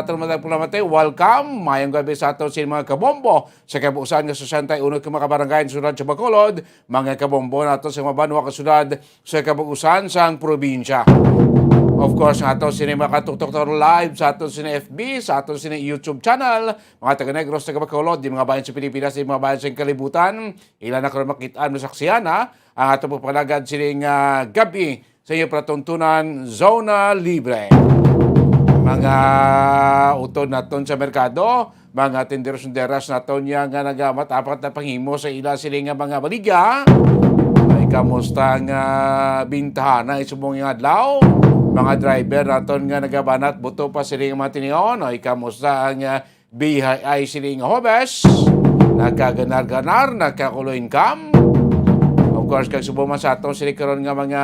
aton mga programate. Welcome. Mayong gabi sa aton mga kabombo. Sa kabuusan nga 61 ka mga barangay sunod sa Bacolod. Mga kabombo nato sa mga banwa kasunod sa kabuusan sa probinsya. Of course, nga ato sini makatutok live sa ato sini FB, sa ato sini YouTube channel, mga taga-Negros, taga-Bacolod, di mga bayan sa Pilipinas, di mga bayan sa kalibutan. Ilan na karon makitaan mo saksiyan, ha? Ang ato po palagad sining gabi sa iyo pratuntunan, Zona Libre. Mga utod naton sa merkado, mga tinderos-tinderas naton nga nagamat apat na panghimo sa ila siling mga baliga. Ay kamusta nga bintahan na isubong nga adlaw? Mga driver naton nga nagabanat buto pa siling mga tinion. Ay kamusta ang BHI siling hobes? Nagkaganar-ganar, nagkakulo income. Of course, kag subo man sa aton sila karon nga mga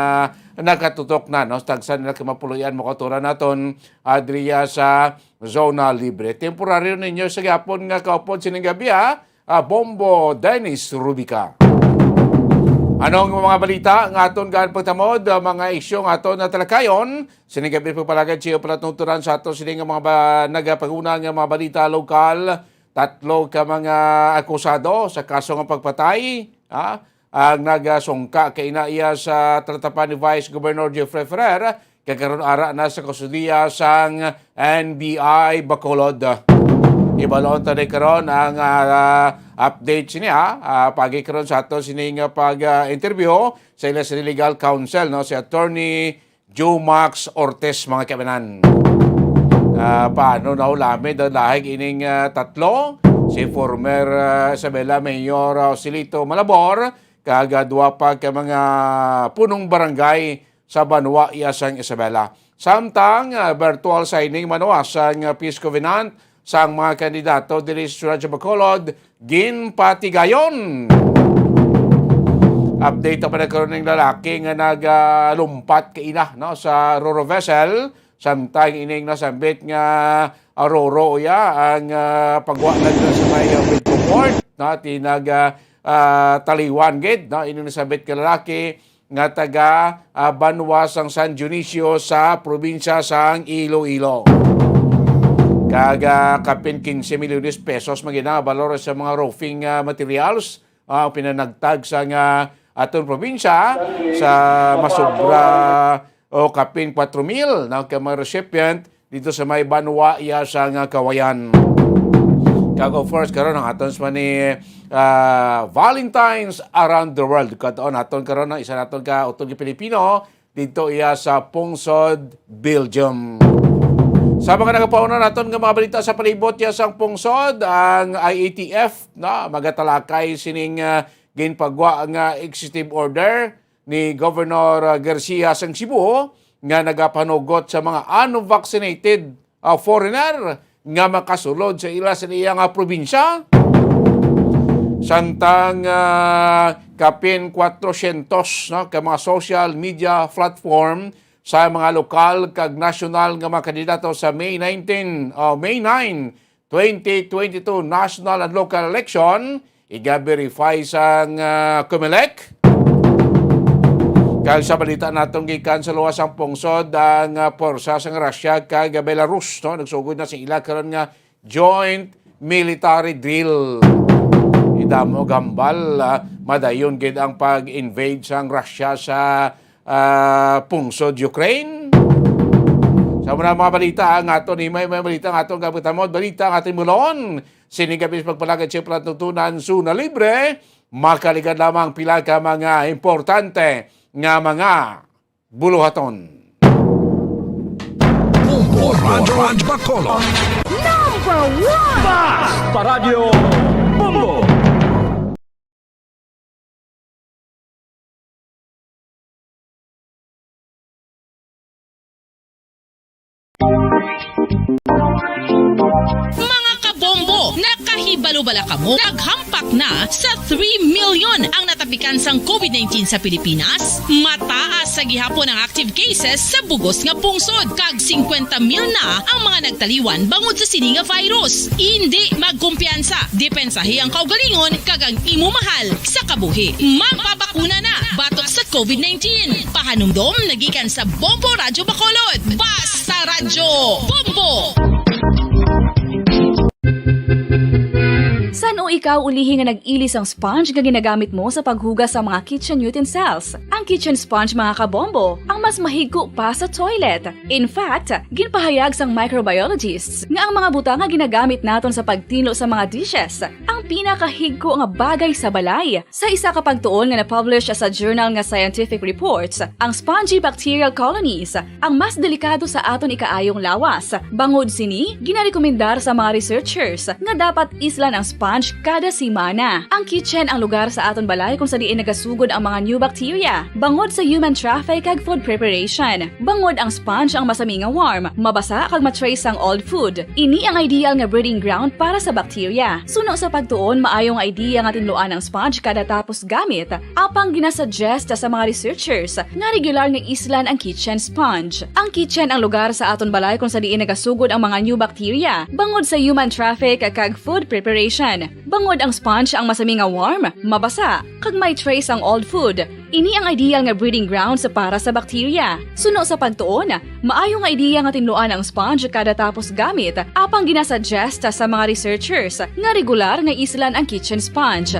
nakatutok na, no? Tagsan nila kamapuluyan mo kauturan naton adriya sa Zona Libre. Temporaryo ninyo sa gapon nga kaupod sining gabi, ha? Bombo Dennis Rubica. Anong mga balita nga aton gaan pagtamod, mga isyu nga aton na talakayon? Sining gabi po palagad siya palatunturan sa aton sining mga nagapaguna nga mga balita lokal. 3 ka mga akusado sa kaso ng pagpatay, ha? Ang nagasungka kay inaiya sa tratapan ni Vice Governor Jeffrey Ferrer kagkaroon ara na sa kusudiya sang NBI Bacolod. Ibalon tadi karon ang update niya pagi karon sa ato sining pag-interview sa ila sa legal counsel, no, si Attorney Jomax Ortiz, mga kabanan. Paano na ulami dahil ining tatlo si former Isabela Mayor Silito Malabor kagadwa pa ka mga punong barangay sa Banwa Iasang Isabela. Samtang virtual signing manawa sang peace covenant sang mga kandidato diri sa Radyo Bacolod ginpatigayon. Update pa na karon ng lalaki nga naglumpat kaina, no, sa Roro vessel. Samtang ining nasambit nga Roro ang pagwa na sa may port, no, tinag taliwan gid, no, ini nasabit ka lalaki nga taga Banwa sang San Dionisio sa probinsya sang Iloilo. Kaga kapin 15 milyones pesos magina balor sa mga roofing materials pinanagtag sa aton probinsya sa masobra o kapin 4,000 na mga recipient dito sa may Banwa iya sang Kawayan. Kag of course karon ang aton sa ni Valentines around the world. Katoon aton karon isa naton ka utod nga Pilipino dito iya sa Pungsod, Belgium. Sa mga nagapauna naton nga mga balita sa palibot ya sang Pungsod, ang IATF na magatalakay sining ginpagwa nga executive order ni Governor Garcia sang Cebu nga nagapanugot sa mga unvaccinated foreigner nga makasulod sa ila sa iyang probinsya. Santang kapin 400, no, ka mga social media platform sa mga lokal kag national nga mga kandidato sa May 9, 2022 national and local election iga-verify sang COMELEC. Kag sa balita natong gikan sa luwas ang Pungsod ang porsa sang Russia kag Belarus, no, nagsugod na sa ila karon nga joint military drill. Idamo gambal madayon gid ang pag-invade sang Russia sa Pungsod, Ukraine. Sa mga balita ang aton may balita ang aton gabutamod balita ang ating mulon sinigabis pagpalagad siya platuntunan Zona Libre makaligad lamang pila ka mga importante nga mga buluhaton. Bombo Radyo Bacolod Number 1 Bas Paradyo Bombo. Mga kabombo, nakahibalo-bala ka mo? Naghampak na sa 3 million ang natapikan sang COVID-19 sa Pilipinas. Mataas sa gihapon ang active cases sa bugos nga pungsod. Kag 50 mil na ang mga nagtaliwan bangod sa sini nga virus. Hindi magkumpiyansa. Depensahe ang kaugalingon kag ang imo mahal sa kabuhi. Magpabakuna na batok sa COVID-19. Pahanumdom nagikan sa Bombo Radyo Bacolod. Basta Radyo Bombo! ikaw ulihi nga nag-ilis ang sponge nga ginagamit mo sa paghugas sa mga kitchen utensils. Ang kitchen sponge mga kabombo, ang mas mahigko pa sa toilet. In fact, ginpahayag sang microbiologists nga ang mga butang nga ginagamit naton sa pagtinlo sa mga dishes ang pinakahigko nga bagay sa balay. Sa isa ka pagtuon nga na-publish sa journal nga Scientific Reports, ang spongy bacterial colonies ang mas delikado sa aton ikaayong lawas. Bangod sini, ginarekomendar sa mga researchers nga dapat islan ang sponge kada simana. Ang kitchen ang lugar sa aton balay kung sa diin nagasugod ang mga new bacteria. Bangod sa human traffic kag food preparation. Bangod ang sponge ang masami nga warm, mabasa kag matrace ang old food. Ini ang ideal nga breeding ground para sa bacteria. Suno sa pagtuon, maayong idea nga tinluan ang sponge kada tapos gamit. Apang ginasuggest sa mga researchers nga regular nga islan ang kitchen sponge. Ang kitchen ang lugar sa aton balay kung sa diin nagasugod ang mga new bacteria. Bangod sa human traffic kag food preparation. Bangod ang sponge ang masami nga warm, mabasa, kag may trace ang old food. Ini ang ideal nga breeding ground sa para sa bacteria. Suno sa pagtuon, maayo nga idea nga tinluan ang sponge kada tapos gamit. Apang ginasuggest sa mga researchers nga regular nga islan ang kitchen sponge.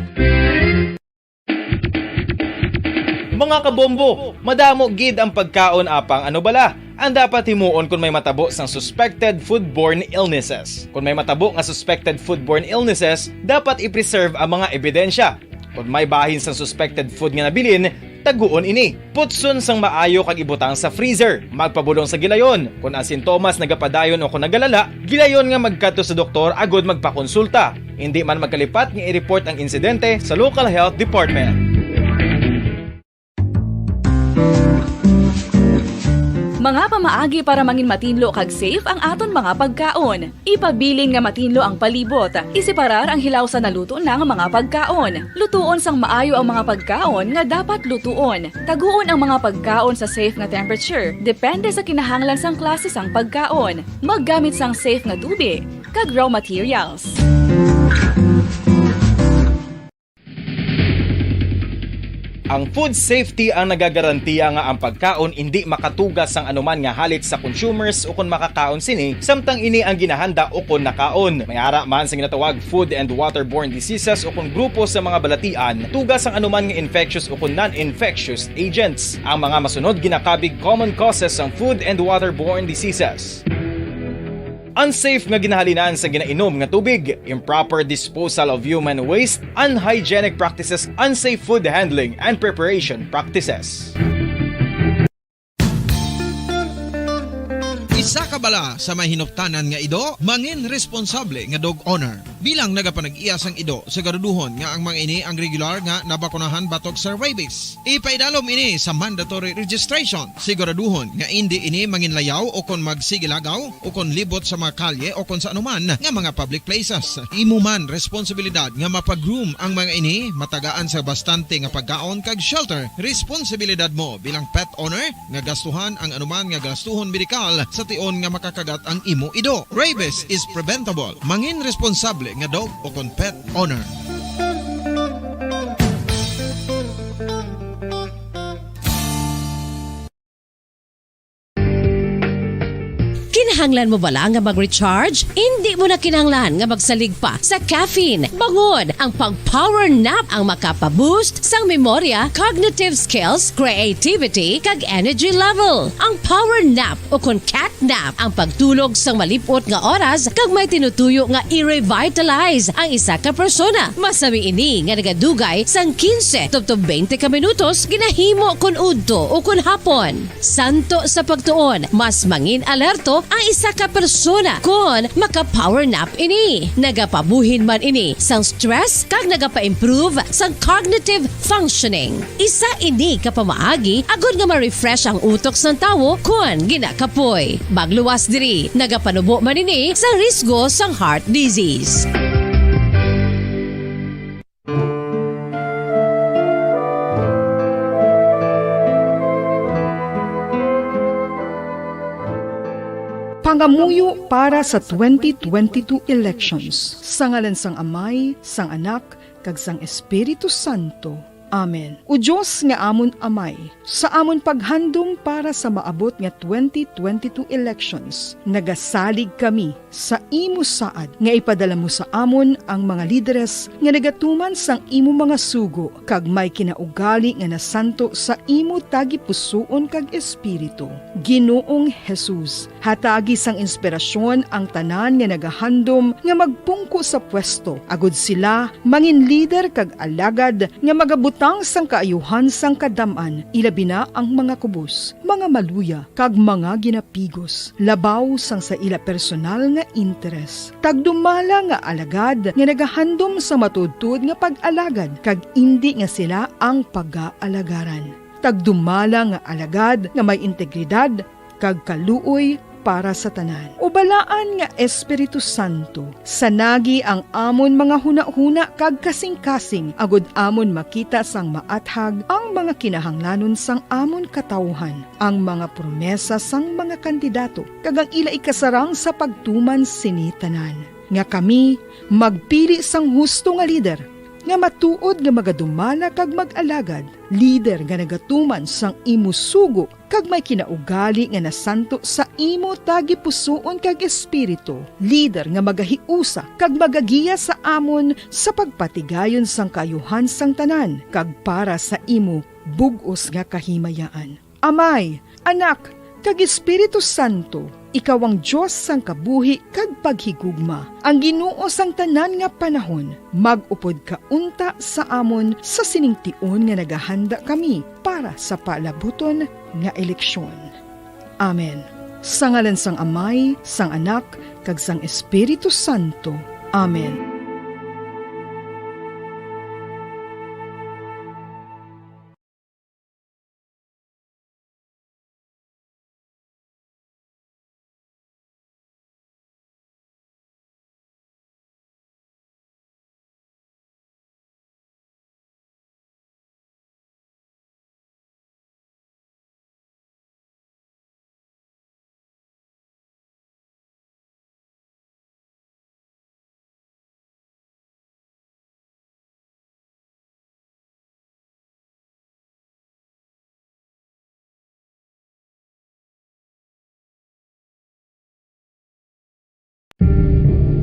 Mga kabombo, madamo gid ang pagkaon apang ano bala ang dapat himuon kung may matabo sang suspected foodborne illnesses. Kung may matabo nga suspected foodborne illnesses, dapat i-preserve ang mga ebidensya. Kung may bahin sang suspected food nga nabilin, taguon ini. Putson sang maayo kag ibutang sa freezer. Magpabulong sa gilayon. Kung ang sintomas nagapadayon o kung nagalala, gilayon nga magkadto sa doktor agod magpakonsulta. Hindi man magkalipat nga i-report ang insidente sa local health department. Mga pamaagi para mangin matinlo kag safe ang aton mga pagkaon. Ipabilin nga matinlo ang palibot. Isiparar ang hilaw sa naluto ng mga pagkaon. Lutuon sang maayo ang mga pagkaon nga dapat lutuon. Taguon ang mga pagkaon sa safe nga temperature. Depende sa kinahanglan sang klase sang pagkaon. Maggamit sang safe nga tubig kag raw materials. Ang food safety ang nagagarantiya nga ang pagkaon hindi makatugas sang anuman nga halit sa consumers o kung makakaon sini, samtang ini ang ginahanda o kung nakaon. May ara man sa ginatawag food and waterborne diseases o kung grupo sa mga balatian, tugas ang anuman nga infectious o kung non-infectious agents. Ang mga masunod ginakabig common causes ng food and waterborne diseases. Unsafe nga ginahalinan sa ginainom nga tubig, improper disposal of human waste, unhygienic practices, unsafe food handling and preparation practices. Isa ka bala sa mahinuptanan nga ido, mangin responsable nga dog owner. Bilang nagapanag-iyas ang ido, siguraduhon nga ang mga ini ang regular nga nabakunahan batok sa rabies. Ipaidalom ini sa mandatory registration. Siguraduhon nga hindi ini manginlayaw o kon magsigilagaw o kon libot sa mga kalye o kon sa anuman nga mga public places. Imuman responsibilidad nga mapag-groom ang mga ini, matagaan sa bastante nga pagkaon kag shelter. Responsibilidad mo bilang pet owner nga gastuhan ang anuman nga gastuhon medikal sa tion nga makakagat ang imo ido. Rabies is preventable. Mangin responsable nga dog o kon pet owner. Kinahanglan mo bala nga mag-recharge? Hindi mo na kinahanglan nga magsalig pa sa caffeine. Bangod, ang pag-power nap ang makapaboost sang memorya, cognitive skills, creativity, kag energy level. Ang power nap o kon cat nap ang pagtulog sang malipot nga oras kag may tinutuyo nga i-revitalize ang isa ka persona. Masami ini nga nagadugay sang 15 to 20 ka minutos ginahimo kun udto o kun hapon. Santo sa pagtuon, mas mangin alerto ang isa ka persona kung maka-power nap ini. Nagapabuhin man ini sang stress kag nagapa-improve sang cognitive functioning. Isa ini kapamaagi agud nga ma-refresh ang utok sang tawo kung ginakapoy. Magluwas diri, nagapanubo man ini sa risgo sang heart disease. Pangamuyo para sa 2022 elections. Sa ngalan sang Amay, sang Anak, kag sang Espiritu Santo. Amen. O Diyos nga amon amay, sa amon paghandom para sa maabot nga 2022 elections, nagasalig kami sa imo saad nga ipadala mo sa amon ang mga lideres nga nagatuman sang imo mga sugo kag may kinaugali nga nasanto sa imo tagi pusoon kag espiritu. Ginoong Jesus, hatagi sang inspirasyon ang tanan nga nagahandom nga magpungko sa pwesto, agud sila mangin lider kag alagad nga magabutang sang kaayuhan sang kadaman, ilabi na ang mga kubos, mga maluya, kag mga ginapigos, labaw sang sa ila personal nga interes. Tagdumala nga alagad nga nagahandom sa matudtud nga pag-alagad, kag indi nga sila ang pag-aalagaran. Tagdumala nga alagad nga may integridad, kag kaluoy para sa tanan. Ubalaan nga Espiritu Santo, sanagi ang amon mga huna-huna kag kasing-kasing, agud amon makita sang maathag ang mga kinahanglanon sang amon katawhan, ang mga promesa sang mga kandidato, kag ang ila ikasarang sa pagtuman sini tanan. Nga kami magpili sang husto nga lider, nga matuod nga magadumala kag mag-alagad, lider nga nagatuman sang imo sugo kag may kinaugali nga nasanto sa imo tagi pusoon kag espiritu, lider nga magahiusa kag magagiya sa amon sa pagpatigayon sang kayuhan sang tanan kag para sa imo bug-os nga kahimayaan. Amay, Anak, kag Espiritu Santo, ikaw ang Diyos sang kabuhi kag paghigugma, ang Ginoo sang tanan nga panahon, mag-upod ka unta sa amon sa siningtion nga nagahanda kami para sa palabuton nga eleksyon. Amen. Sa ngalan sang Amay, sang Anak, kag sang Espiritu Santo. Amen.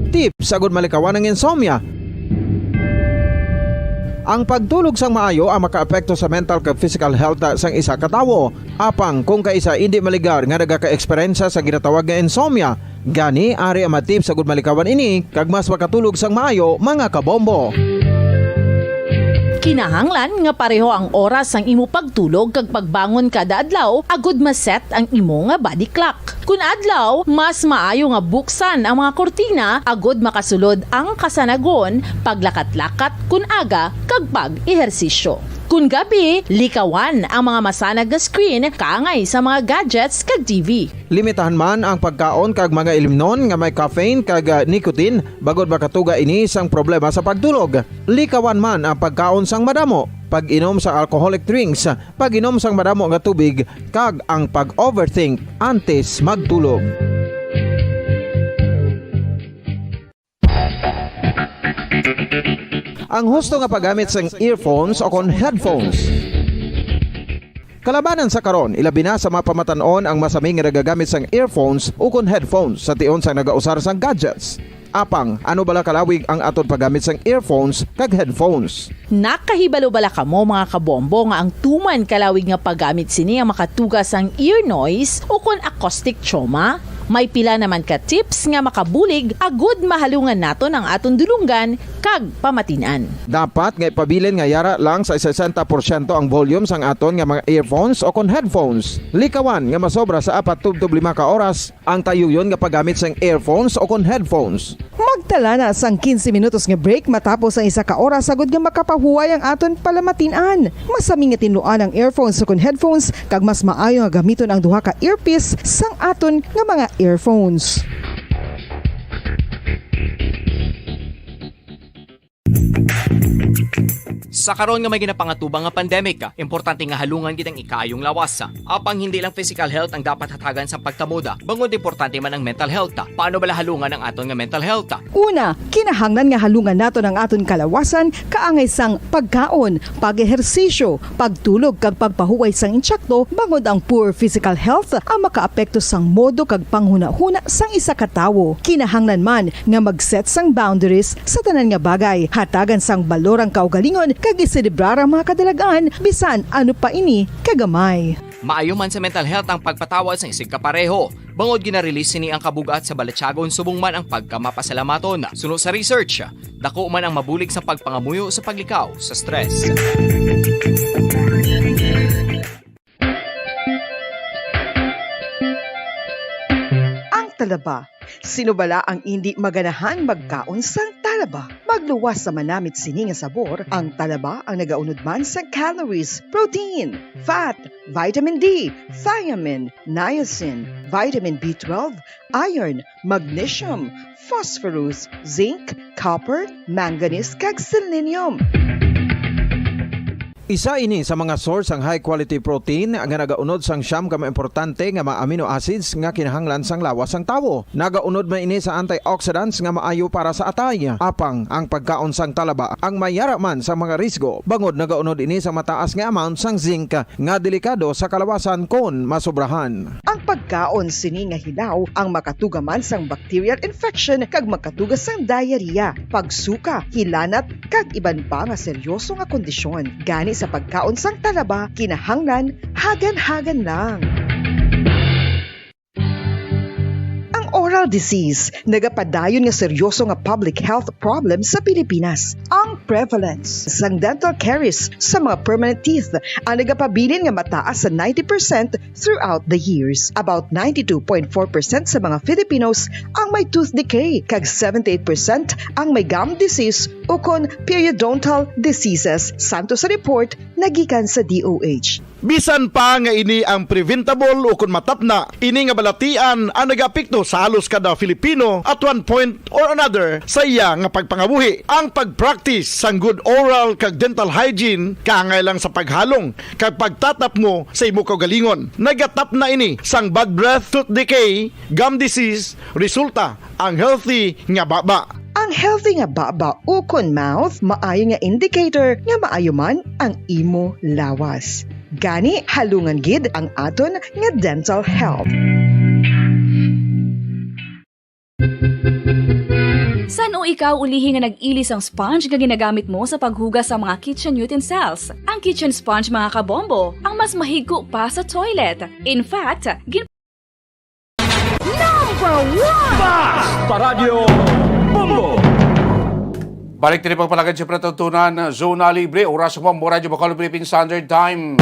Tips sagud malikawan ng insomnia. Ang pagtulog sang maayo ang makaapekto sa mental kag physical health sang isa ka tawo. Apang kung kaisa hindi maligar nga nagaka-eksperyensya sa ginatawag nga insomnia, gani ari ang matip sagud malikawan ini kag mas makatulog sang maayo mga kabombo. Kinahanglan nga pareho ang oras ang imo pagtulog kag pagbangon kada adlaw agud maset ang imo nga body clock. Kun adlaw, mas maayo nga buksan ang mga kortina agud makasulod ang kasanagon, paglakat-lakat kun aga kag pag-ehersisyo. Kun gabi, likawan ang mga masanag nga screen kaangay sa mga gadgets kag TV. Limitahan man ang pagkaon kag mga ilimnon nga may caffeine kag nicotine bagod makatuga ini sang problema sa pagtulog. Likawan man ang pagkaon sang madamo, pag-inom sa alcoholic drinks, pag-inom sang madamo nga tubig kag ang pag-overthink antes magtulog. Ang husto nga paggamit sang earphones o kon headphones. Kalabanan sa karon, ilabi na sa mapamatanon ang masami nga nagagamit sang earphones o kon headphones sa tion sang nagausar sang gadgets. Apang, ano bala kalawig ang aton paggamit sang earphones kag headphones? Nakahibalo bala kamo mga kabombo nga ang tuman kalawig nga paggamit sini ang makatugas ang ear noise o kon acoustic trauma? May pila naman ka tips nga makabulig agud mahalungan naton ang aton dulunggan kag pamatinan. Dapat nga ipabilin nga yara lang sa 60% ang volume sang aton nga mga earphones o kon headphones. Likawan nga masobra sa 4 to 5 ka oras ang tayuyon nga paggamit sang earphones o kon headphones. Magtala na sang 15 minutos nga break matapos ang 1 ka oras sagud nga makapahuway ang aton palamatinan. Masami nga tinluan ang earphones o kon headphones kag mas maayo nga gamiton ang duha ka earpiece sang aton nga mga earphones. Sa karon nga may ginapangatubang nga pandemic, importante nga halungan gid ang ikayong lawas. Apang hindi lang physical health ang dapat hatagan sa pagtamuda, bangod importante man ang mental health. Paano bala halungan ang aton nga mental health? Una, kinahanglan nga halungan nato ng aton kalawasan kaangay sang pagkaon, pag-ehersisyo, pagtulog kag pagpahuway sang insyakto bangod ang poor physical health ang makaapekto sang modo kag panghuna-huna sang isa ka tawo. Kinahanglan man nga mag-set sang boundaries sa tanan nga bagay, hatagan sang balorang kaugalingon kag iselebrar ang mga kadalagaan bisan ano pa ini kagamay. Maayo man sa mental health ang pagpatawad sa isig kapareho. Bangod gina-release ni ang kabugat sa Balatyagon subong man ang pagkamapasalamaton. Sunod sa research, dako man ang mabulig sa pagpangamuyo sa paglikaw sa stress. Ang talaba. Sino bala ang hindi maganahan magkaon sang talaba? Magluwas sa manamit sini nga sabor, ang talaba ang nagaunod man sa calories, protein, fat, vitamin D, thiamine, niacin, vitamin B12, iron, magnesium, phosphorus, zinc, copper, manganese kag selenium. Isa ini sa mga source ang high quality protein nga nagaunod sang siyam ka importante nga mga amino acids nga kinahanglan sang lawas sang tawo. Nagaunod man ini sa antioxidants nga maayo para sa atay. Apang ang pagkaon sang talaba ang mayara man sa mga risgo. Bangod nagaunod ini sa mataas nga amount sang zinc nga delikado sa kalawasan kon masobrahan. Ang pagkaon sini nga hilaw ang makatugaman sang bacterial infection kag makatugas sang diarrhea, pagsuka, hilanat kag iban pa nga seryoso nga kondisyon. Gani sa pagkaon sang talaba, kinahanglan hagan-hagan lang. Oral disease, nagapadayon nga seryoso nga public health problem sa Pilipinas. Ang prevalence sang dental caries sa mga permanent teeth ang nagapabilin nga mataas sa 90% throughout the years. About 92.4% sa mga Filipinos ang may tooth decay, kag 78% ang may gum disease o kon periodontal diseases, santo sa report nagikan sa DOH. Bisan pa nga ini ang preventable o kung matapna, ini nga balatian ang nagapikto sa halos kada Filipino at one point or another sa iya nga pagpangabuhi. Ang pag-practice sang good oral kag dental hygiene kaangay lang sa paghalong kag pagtatap mo sa imo kaugalingon. Nagatap na ini sang bad breath, tooth decay, gum disease, resulta ang healthy nga baba. Ang healthy nga baba o kon mouth, maayo nga indicator nga maayo man ang imo lawas. Gani halungan gid ang aton nga dental health. San o ikaw ulihi nga nag-ilis ang sponge nga ginagamit mo sa paghugas sa mga kitchen utensils? Ang kitchen sponge mga kabombo, ang mas mahigko pa sa toilet. In fact, Number 1 Fast Paradyo Bombo. Balik din pagpalagad sa Pratuntunan, Zona Libre, oras mo, Radyo Bacolod Philippine Standard Time.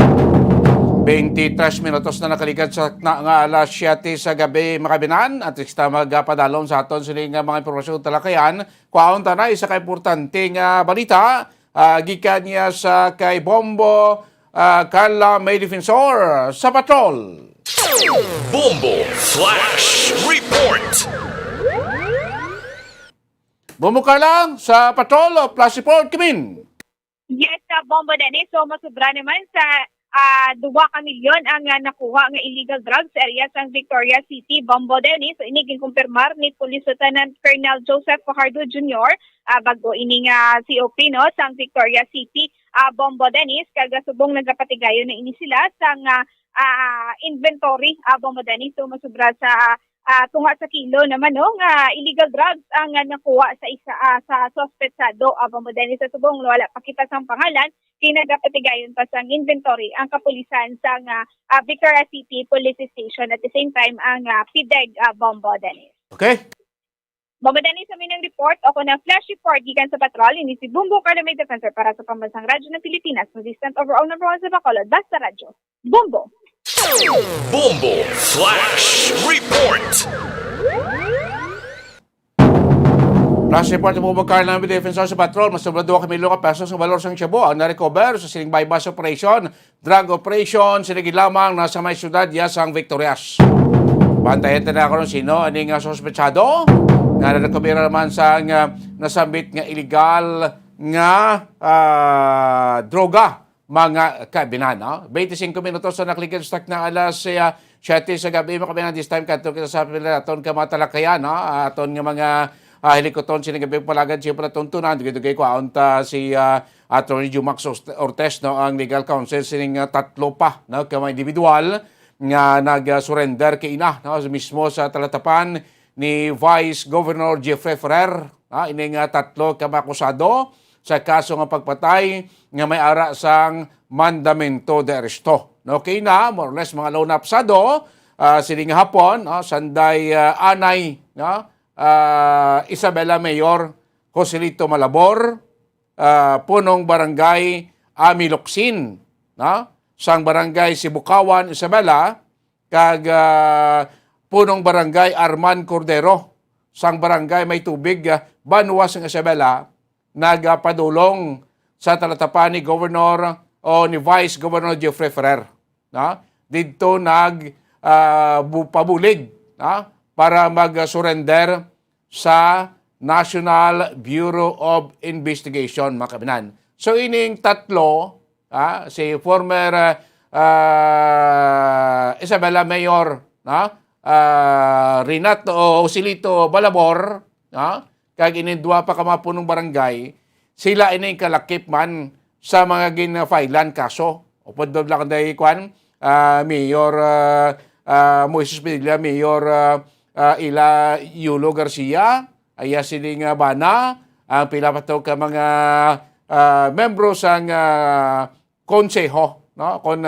23 minutos na nakaligad sa nga alas 7 sa gabi makabinan at kita magpadalong sa aton siling mga impormasyon talakayan. Kwaon tanay sa kaimportante nga balita, gikan niya sa kay Bombo Carla May Defensor sa patrol. Bombo Flash Report. Bumukar lang sa patrol o plus report, Kimin. Yes, Bombo Dennis. So, masubra naman sa 2 ka milyon ang nakuha ng illegal drugs sa area sa Victoria City, Bombo Dennis. So, iniging kumpirmar ni Police Lieutenant Colonel Joseph Fajardo Jr. Bago ining COP no, sa Victoria City, Bombo Dennis. Kagasubong nagapatigayon na ini sila sa inventory, Bombo Dennis. So, masubra sa tunga sa kilo naman no nga illegal drugs ang nakuha sa isa sa suspetsado Bombo Dennis. Sa subong wala pakita sang pangalan, kinagapatigayon pa sang inventory ang kapulisan sa Victoria City Police Station at the same time ang PIDEG Bombo Dennis. Okay. Bombo Dennis, sa minang report ako na flash report gikan sa patrol ini si Bombo Carla May Defensor para sa Pambansang Radyo ng Pilipinas, consistent overall number 1 sa Bacolod, basta radyo. Bombo. Bombo Flash Report. Flash report ng Bombo Carla May Defensor sa patrol, mas sobra 2 milyon pesos ang valor sang Cebu ang na-recover sa siling bypass operation, drug operation, sinigid lamang nasa may syudad yasang Victorias. Bantayan na ako sino aning suspetsado nga na-recover naman sa nasambit nga illegal nga droga mga kabinan. No? 25 minutos sa naklikan stock na alas 7 sa gabi mga kabinan. This time kato kita sa pila aton ka matalakayan. No? Aton nga mga helikoton sinagabi palagad siya pala tuntunan. Dugay ko aunta si Attorney Jumax Ortez, no? Ang legal counsel sining tatlo pa no? Ka mga individual nga nag-surrender kay ina no? Mismo sa talatapan ni Vice Governor Jeffrey Ferrer. Ining tatlo ka makusado sa kaso nga pagpatay nga may ara sang mandamento de aresto. No, kay na, more or less mga law na pasado, sining hapon, sanday anay, Isabela Mayor Joselito Malabor, punong barangay Amiloksin, sang barangay Sibukawan, Isabela, kag punong barangay Arman Cordero, sang barangay May Tubig, Banwas ng Isabela, nagpadulong sa talatapan ni Governor o ni Vice Governor Jeffrey Ferrer. Dito pabulig para mag-surrender sa National Bureau of Investigation, mga kabinan. So ining tatlo, si former Isabela Mayor, Renato Joselito Malabor, kag inindwa pa kamapunong barangay, sila ining kalakip man sa mga ginafailan kaso. Upod doon lang kanday kwan, Mayor Moises Padilla, Mayor Ila Yulo Garcia, aya sining bana, ang pila pa to ka mga membro sang konseho, no? Kon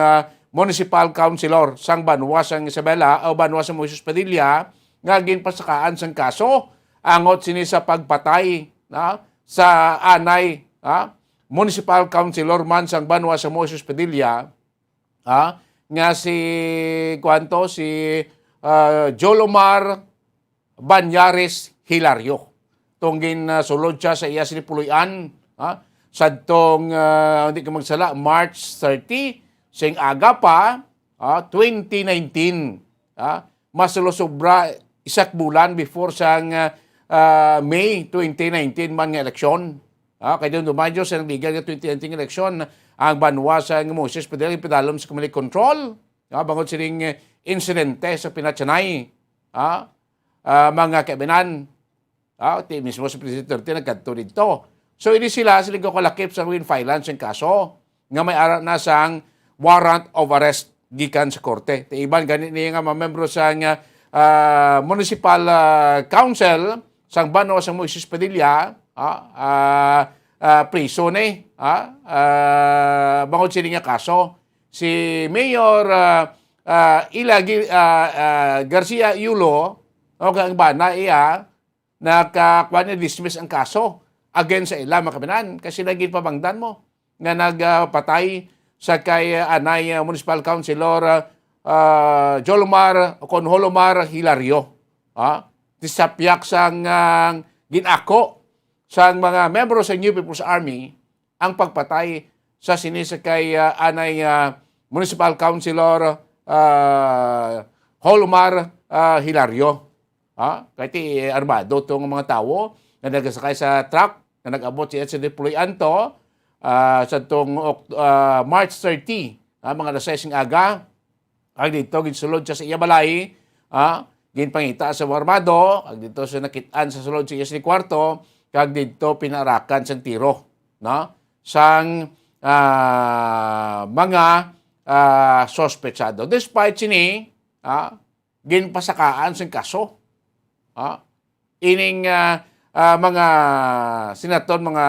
municipal councilor sang Banwas ang Isabela o Banwas ang Moises Padilla, nga ginpasakaan sang kaso, angot sini sa pagpatay sa anay, municipal councilor man sang Banwas ang Moises Padilla, nga si Jolomar Banyares Hilario. Tunggin sulod siya sa iya sinipuloyan, sa tong hindi ka magsala, March 30, sing aga pa, 2019, masulosobra isak bulan before sang May 2019 man nga eleksyon. Kaya doon dumadyo sa legal nga 2019 eleksyon, ang Banwas ang Moises Padilla ipidalom sa Community Control, bangod sining insidente sa Pinachanay, mga kaibinan, mismo sa Presidente nagkanto dito. So, ini sila kalakip sa win filance ng kaso nga may ara na sang warrant of arrest gikan sa korte. Iban ganit niya nga mga membro sa municipal council sang Banwas ang Moises Padilla, priso ni, bangod sila nga kaso. Si Mayor Ila Garcia Yulo, ang bana iya, dismiss ang kaso against sa ila, makabinan. Kasi naging pabangdan mo nga nagpatay sa kay anay municipal councilor Jolomar Hilario. Tisapyak sang ginako sang mga membro sa New People's Army ang pagpatay sa sinisakay anay municipal councilor Jolomar Hilario. Kahit armado itong mga tao na nagsakay sa truck na nag-abot siya sa deployan to sa itong March 30, mga alas 6 ng aga. Kag dito, ginsulod siya sa iya balay, ginpangita sa armado, kag dito siya nakitaan sa sulod sa iya sa kwarto, kag dito pinarakan sa tiro, sang mga sospechado. Despite sini, ginpasakaan sa kaso. Ining mga senator, mga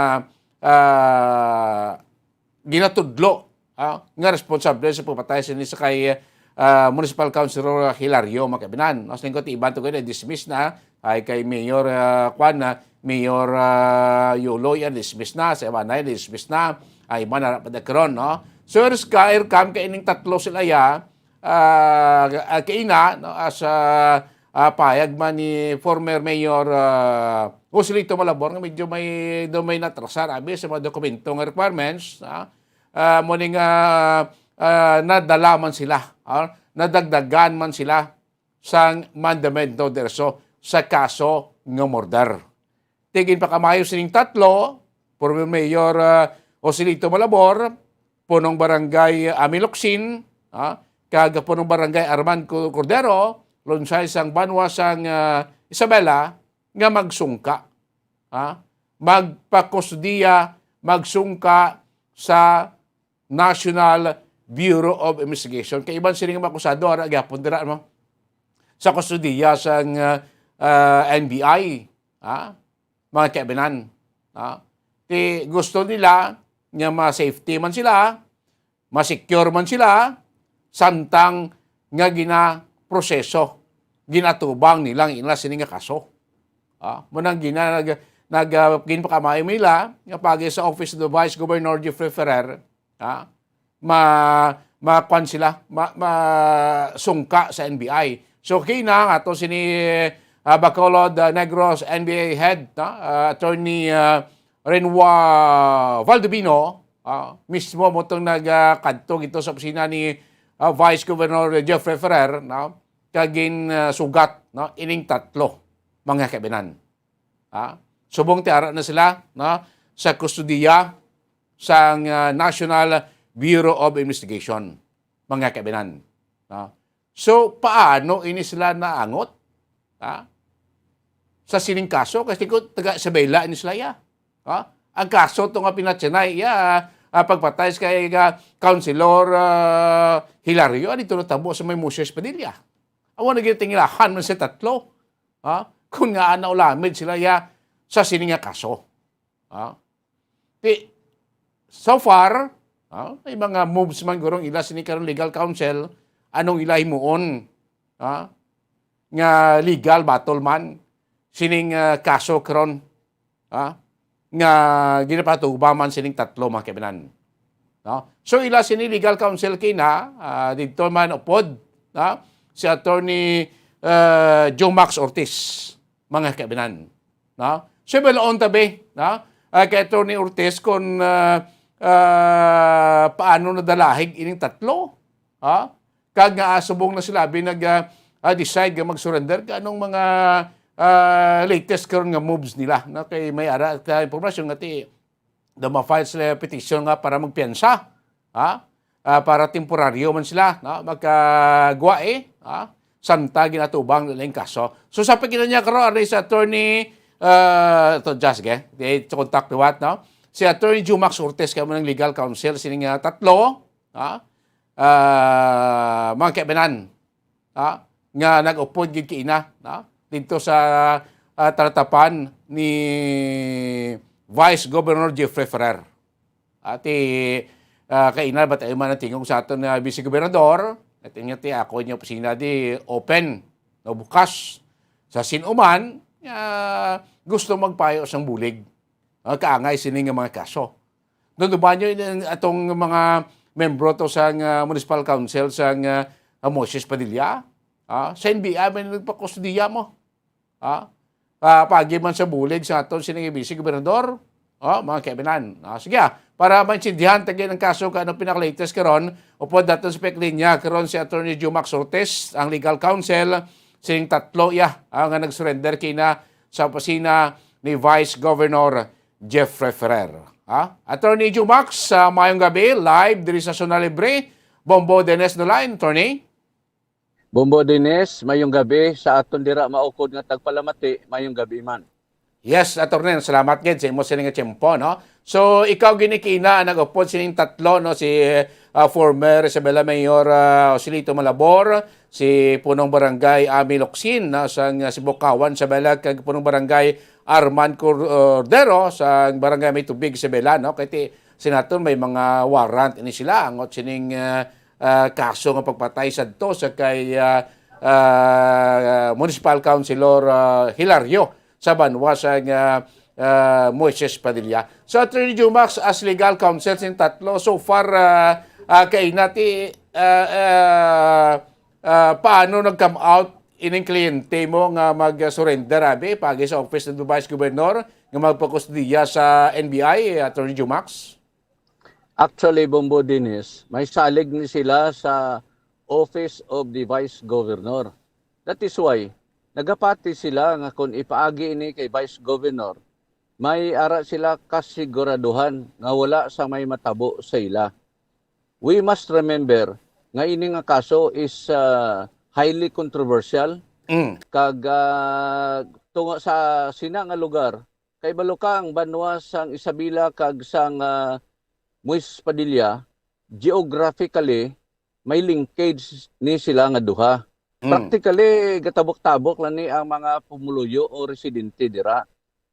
ginatudlo nga responsable sa pagpatay sa kay Municipal Councilor Hilario, makabinan. Mas lingkot, iban to kayo dismiss na ay kay Mayor Mayor Yulo, yan dismiss na, sa iba na dismiss na, ay iba na padagkaroon, no? So, kam kay ining tatlo sila kaina, no, as payag man ni former Mayor Joselito Malabor nga medyo may natrasar abi sa mga dokumento nga requirements, muning nadala man sila, nadagdagan man sila sang mandamento derso sa kaso nga murder. Tigin pa kamayo sining tatlo, former Mayor Joselito Malabor, punong barangay Amilocsin, kag punong barangay Arman Cordero, lunsay sang banwa sang Isabela, nga magsungka. Magpakusdiya, magsungka sa National Bureau of Investigation. Kay iban sila nga makusador, agapon dira mo, sa kustudiya sang NBI, mga kaibinan. Gusto nila nga ma-safety man sila, ma-secure man sila, samtang nga gina-proseso, ginatubang nilang ina sining nga kaso. Munang ginpakamay nila, nga pagi sa Office of the Vice Governor Jeffrey Ferrer, ma-kwan sila, ma-sungka sa NBI. So, kina nga to sini Bacolod Negros NBA head, Attorney Renwa Valdivino, mismo mo itong nagkadtog ito sa opisina ni Vice Governor Jeffrey Ferrer, kagin sugat, ining tatlo, mga kaibinan. Subong tiara na sila sa kustudiya sa National Bureau of Investigation, mga kaibinan. So, paano ini sila naangot? Sa sining kaso, kasi ko taga Isabela ini sila ya. Ang kaso ito nga pinatsanay, pagpatay kay Councilor Hilario, dito natabo sa may Moses Padilla. Awan na ginitingilahan man sa tatlo. Kung nga na ulamid sila ya sa sining nga kaso. So far, may mga moves man gurong ila sining karon legal counsel, anong ilahi moon nga legal battle man sining kaso karon nga ginapatuba man sining tatlo mga kaibinan. So ila sini legal counsel kina dito man upod si Attorney Joe Max Ortiz, mga kaibinan. So balaon tabi kay Attorney Ortiz kung paano nadalahig ining tatlo. Kag nga subong na sila nag-decide nga mag-surrender anong mga latest karon nga moves nila. Kay may ara at impormasyon nga ti ma-file sila petition nga para magpiyansa. Para temporaryo man sila magkagwa santa ginatubang nila yung kaso. So sa pagkita niya karon sa Attorney just contact what si Attorney Joe Max Ortiz kamo ng legal counsel sining tatlo mga kaibinan nga nag-upod gid kiina dito sa taratapan ni Vice Governor Jeffrey Ferrer. Kaina ba tayo man tingog sa aton na Vice Gobernador at inyati ako niya opisina di open no bukas sa sinuman gusto magpayo sang bulig kaangay sining nga mga kaso. Doon ba nyo atong mga membro to sa Municipal Council sa Moses Padilla? Sa NBI, may nagpakustudiya mo. Pagi man sa bulig sa aton sining Vice Gobernador, mga kaibinan. Sige, para maintindihan tagin ang kaso ka pinaka-latest karon, upod daton sa peklinya karon si Attorney Joe Max Ortiz, ang legal counsel, sining tatlo nga nag-surrender kina sa opisina ni Vice Governor Jeffrey Ferrer. Attorney Joe Max, mayong gabi, live diri sa Zona Libre. Bombo Dennis no line, Attorney. Bombo Dennis, mayong gabi sa aton dira maukod nga tagpalamati, mayong gabi man. Yes, Attorney, salamat gid sa imo sining nga tiyempo, no. So ikaw ginikina nag-upod sining tatlo no si former Isabela Mayor Joselito Malabor, si punong barangay Amilocsin sa Sibukawan sa Isabela kag punong barangay Arman Cordero sa barangay May Tubig Isabela, no. Kay senator may mga warrant ini sila angot sining kaso nga pagpatay sadto sa kay Municipal Councilor Hilario sa banwa sa Moises Padilla. So Attorney Joe Max as legal counsel sin tatlo so far kay nati paano nag-come out ining kliyente mo nga mag-surrender pagi sa Office of the Vice Governor nga magpakustudiya sa NBI, Attorney Joe Max? Actually, Bombo Dennis, may salig ni sila sa Office of the Vice Governor. That is why, nagapati sila nga kung ipaagi ini kay Vice Governor, may ara sila kasiguraduhan nga wala sa may matabo sa ila. We must remember nga ini nga kaso is highly controversial. Kag tungo sa sina nga lugar kay balukang banwa sang Isabela kag sang Moises Padilla, geographically may linkage ni sila nga duha. Practically gatabok-tabok lang ni ang mga pumuluyo o residente dira.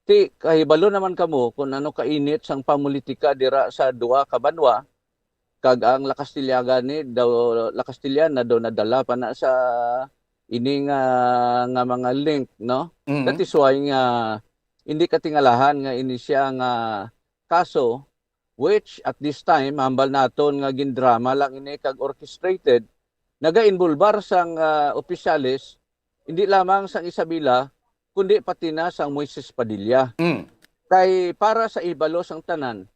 Ti kahibalo naman kamo kung ano kainit sang pamulitika dira sa duha ka banwa kag ang La Castillaga ni daw La Castillana daw nadala pa na sa ini nga mga link, no? That is why nga hindi katingalahan nga ini siya nga kaso which at this time hambal naton nga gindrama lang ini kag orchestrated naga-involbar sang opisyalis hindi lamang sang Isabela kundi pati na sang Moises Padilla. Kay para sa ibalo sang tanan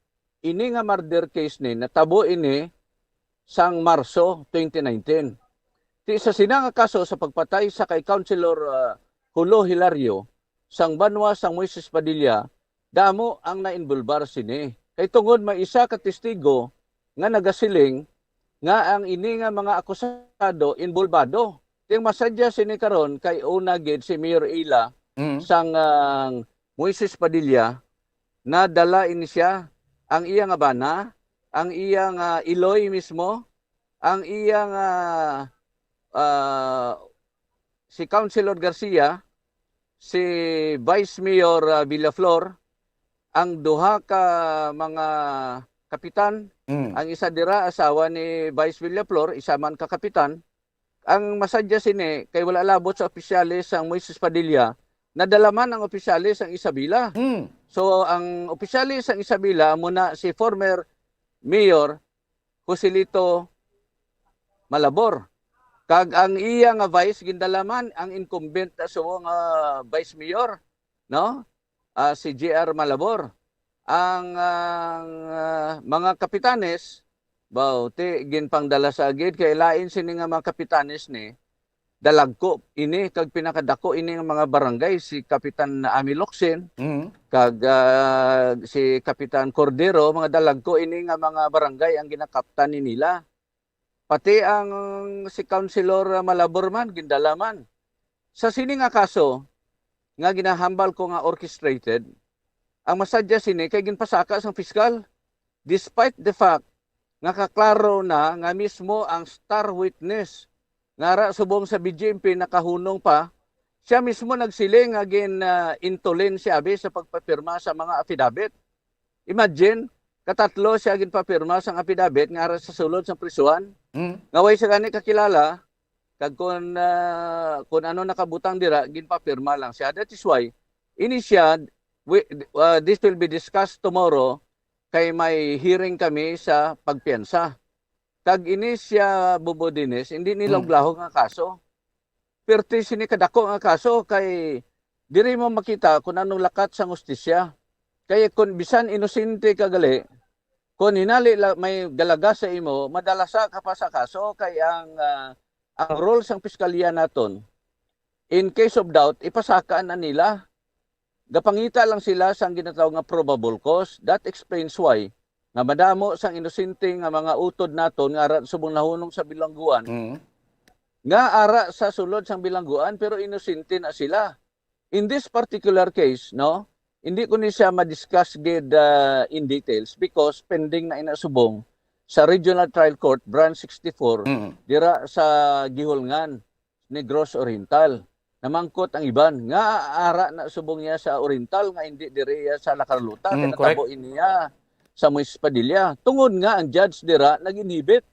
ini nga murder case ni natabo ini sang Marso 2019. Ti sa sina nga kaso sa pagpatay sa kay Councilor Julo Hilario sang banwa sang Moises Padilla damo ang nainvolbar sini. Kay tungod may isa ka testigo nga nagasiling nga ang ini nga mga akusado involvado. Ting masadya sini karon kay una gid si Mayor Ila sang Moises Padilla na dala ini siya ang iya nga bana, ang iya nga iloy mismo, ang iya nga si Councilor Garcia, si Vice Mayor Villaflor, ang duha ka mga kapitan, ang isa dira asawa ni Vice Villaflor, isa man ka kapitan, ang masadya sini kay wala labot sa opisyalis ang Moises Padilla, nadalaman ang opisyalis ang Isabela. So ang opisyalis ang Isabela muna si former Mayor Joselito Malabor. Kag ang iya nga vice gindalaman ang incumbent so nga vice mayor, no? Si JR Malabor. Ang mga kapitanes ti ginpangdala sa agid kay lain sini nga mga kapitanes ni dalagko ini kag pinakadako ini nga mga barangay si Kapitan Ami Locsin kag si Kapitan Cordero mga dalagko ini nga mga barangay ang ginakaptan ni nila. Pati ang si Councilor Malabor man, gindalaman. Sa sini nga kaso, nga ginahambal ko nga orchestrated, ang masadya sini kay ginpasaka sang piskal. Despite the fact nga kaklaro na nga mismo ang star witness nga subong sa BGMP nakahunong pa, siya mismo nagsiling nga intulin si Abi sa pagpapirma sa mga affidavit. Imagine, katatlo siya ginpapirma sa affidavit nga sa sulod sa prisuhan. Ngaway sa gani kakilala kag kun ano nakabutang dira ginpapirma lang siya. That is why ini siya this will be discussed tomorrow kay may hearing kami sa pagpiyansa. Kag ini siya Bubodines hindi nilaglahog nga kaso. Perti sini kadako nga kaso kay diri mo makita kung anong lakat sa hustisya. Kay kun bisan inosente kagali kung hinali may galaga sa imo, madalasa ka pa sa kaso kay ang role sang piskalya naton in case of doubt ipasakaan na nila. Gapangita lang sila sang ginatawag nga probable cause. That explains why nga madamo sang inosente nga mga utod naton nga ara subong nahunong sa bilangguan. Nga ara sa sulod sang bilangguan pero inosente na sila. In this particular case, no? Hindi ko ni siya ma-discuss in details because pending na inasubong sa Regional Trial Court Branch 64 dira sa Gihulngan, Negros Oriental. Namangkot ang iban nga ara na subong niya sa Oriental nga hindi diri sa La Carlota kinatabo niya sa Moises Padilla. Tungod nga ang judge dira naginhibit.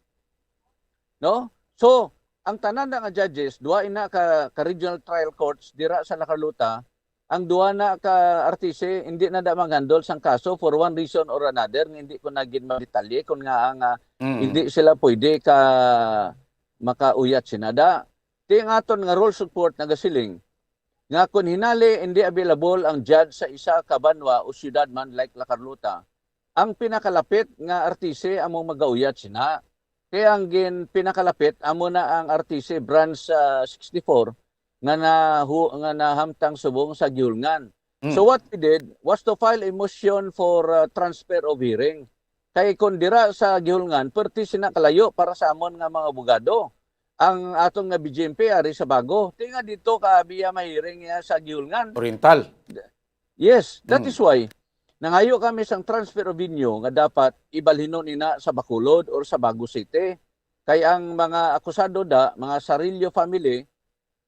No? So, ang tanan nga judges, duha ina ka Regional Trial Courts dira sa La Carlota. Ang duha na ka artise hindi na da manghandol sang kaso for one reason or another nga hindi ko nagin madetalye kung nga ang hindi sila pwede ka makauyat sinada. Ti nga aton nga rule support nagasiling nga kung hinali hindi available ang judge sa isa ka banwa o syudad man like La Carlota, ang pinakalapit nga artise among magauyat sina. Kaya ang pinakalapit amo na ang artise branch 64 nga nahamtang subong sa Gihulngan. So what we did was to file a motion for transfer of hearing. Kay kung dira sa gihulngan, perti sina kalayo para sa amon nga mga abogado. Ang atong nga BJMP ari sa bago. Tinga dito kaabiya mahiring niya sa gihulngan. Oriental. Yes, that is why nangayo kami sang transfer of venue nga dapat ibalhinon ina sa Bacolod or sa Bago City. Kay ang mga akusado mga Sarillo family,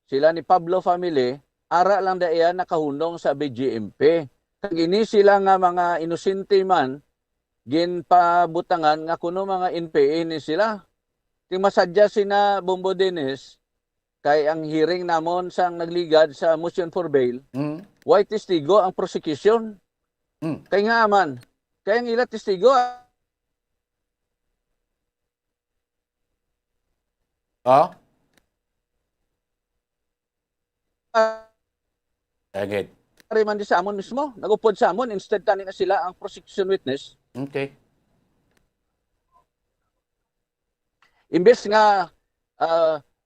sila ni Pablo family, ara lang daya nakahunong sa BJMP. Kag ini sila nga mga inosente man, ginpabutangan nga kuno mga NPA ni sila. Ting masadya sina Bombo Dennis, kay ang hearing namon sang nagligad sa motion for bail, white testigo ang prosecution. Kay nga man, kay ang ila testigo Agad. man di sa amon mismo, nagupod sa amon, instead tani na sila ang prosecution witness. Okay. Imbes nga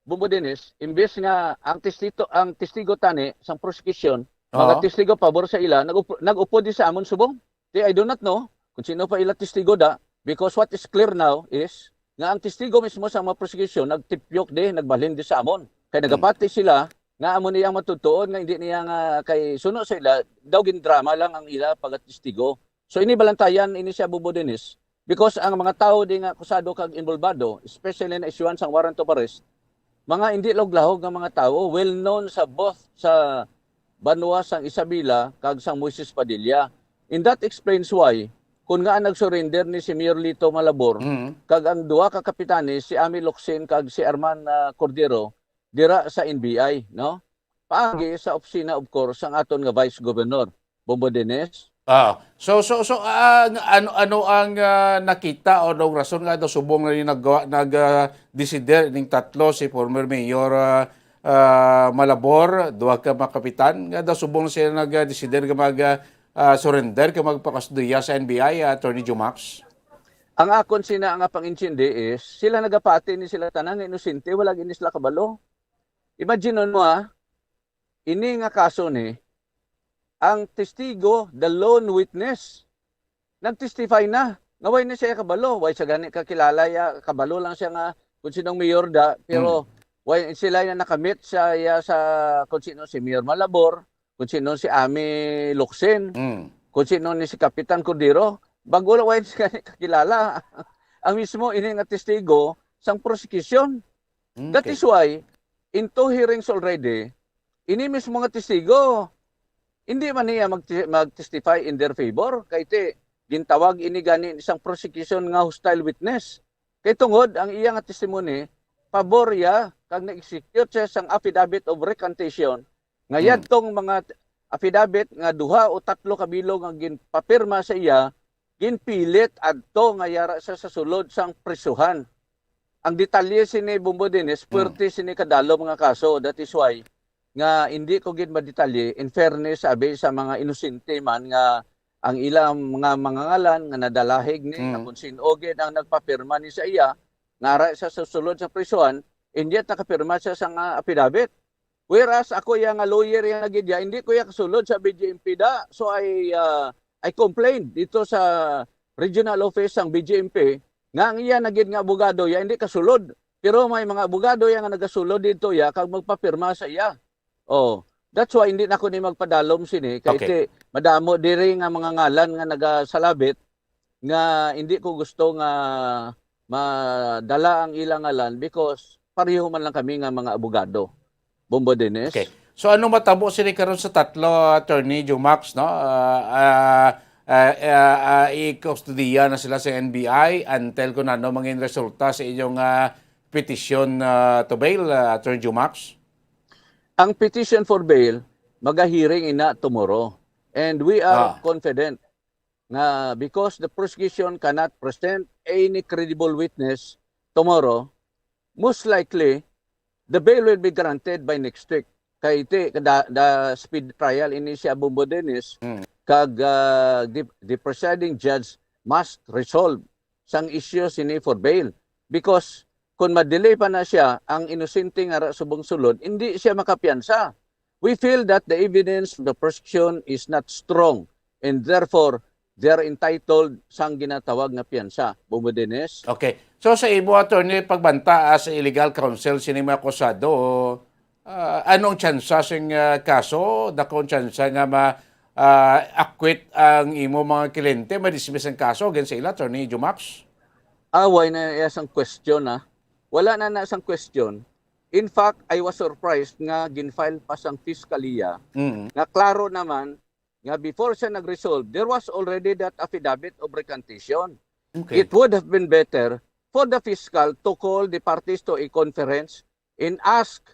Bombo Dennis, imbes nga ang testigo tani sang prosecution, mga testigo pabor sa ila, nag-upo di sa amon subong. I do not know kung sino pa ila testigo because what is clear now is nga ang testigo mismo sa mga prosecution nagtipyok nagbalhin di sa amon. Kay nagapati sila nga amon niyang matutuon nga hindi niya nga kay suno sa ila daw gindrama lang ang ila pagtestigo. So ini balantayan ini siya Bombo Dennis because ang mga tao di nga akusado kag involvado, especially na issuance ang warrant of arrest, mga hindi loglahog nga mga tao, well known sa both sa Banwa sang Isabela kag sang Moises Padilla. And that explains why kung nga nag-surrender ni si Mayor Lito Malabor kag ang duha ka kapitane si Ami Locsin kag si Arman Cordero dira sa NBI, no? Paagi sa opisina of course sang aton nga Vice Governor Bombo Dennis. So ano ang nakita o daw rason nga daw subong na ni nag-decider ning tatlo si former Mayor Malabor, duha ka mga kapitan nga daw subong sila nag-decider nga mag-surrender ka magpakasduya sa NBI, Attorney Jumax? Ang akon sina nga pang-intindi is sila nagapati ni sila tanang inosente, wala gini sila kabalo. Imagine mo ini nga kaso ni ang testigo, the lone witness, nag-testify na. Ngaway na siya kabalo. Way sa gani kakilala ya, kabalo lang siya nga kung sinong mayor pero way sila na nakamit siya sa kung sino si Mayor Malabor, kung sino si Ami Locsin, kung sino ni si Kapitan Cordero, bago lang way siya kakilala. Ang mismo ini nga testigo sang prosecution. That is why in 2 hearings already, ini mismo nga testigo hindi man niya mag-testify in their favor. Kay gintawag ini gani isang prosecution nga hostile witness. Kay tungod ang iya nga testimony, pabor ya kag na-execute siya sang affidavit of recantation. Nga yadtong mga affidavit nga 2 o 3 kabilog nga ginpapirma sa iya, ginpilit adto nga yara siya sa sulod sang prisuhan. Ang detalye sini Bombo Dennis, puwerte sini kadalo mga kaso. That is why nga hindi ko gid madetalye, in fairness sabi sa mga inosente man nga ang ilang mga ngalan nga nadalahig ni kung sino gid ang nagpapirma ni sa iya nga ara sa sulod sa prisuhan, hindi nakapirma siya sa affidavit. Whereas ako yang lawyer yang nagidya, hindi ko ya kasulod sa BJMP so I complained dito sa regional office ng BJMP nga ang iya nagid nga abogado ya hindi kasulod, pero may mga abogado yang nagasulod dito ya kag magpapirma sa iya. That's why hindi na ako ni magpadalom sini kay madamo diri nga mga ngalan nga nagasalabit nga hindi ko gusto nga madala ang ilang ngalan because pareho man lang kami nga mga abogado. Bombo Dennis. Okay. So ano matabo sini karon sa tatlo, Attorney Jumax, no? I-kustudiya na sila sa NBI until kung ano mangin resulta sa inyong petition to bail, Attorney Jumax? Ang petition for bail, mag-hearing ina tomorrow. And we are confident na because the prosecution cannot present any credible witness tomorrow, most likely, the bail will be granted by next week. Kay the speed trial ini siya Bombo Dennis, kag the presiding judge must resolve sang issues ini for bail. Because kung ma-delay pa na siya, ang inosente nga subong sulod, hindi siya makapiyansa. we feel that the evidence of the prosecution is not strong and therefore they are entitled sang ginatawag na piyansa. Bombo Dennis? Okay. So sa ibo, attorney, pagbanta sa illegal counsel, sinima akusado, anong tsansa sing kaso? Dakong tsansa nga ma-acquit ang imo mga kliyente, ma-dismiss ang kaso against sa ila, attorney Jumax? Away na isang question Wala na isang question. In fact, I was surprised nga ginfile pa sang piskalya nga klaro naman nga before siya nag-resolve, there was already that affidavit of recantation. Okay. It would have been better for the fiscal to call the parties to a conference and ask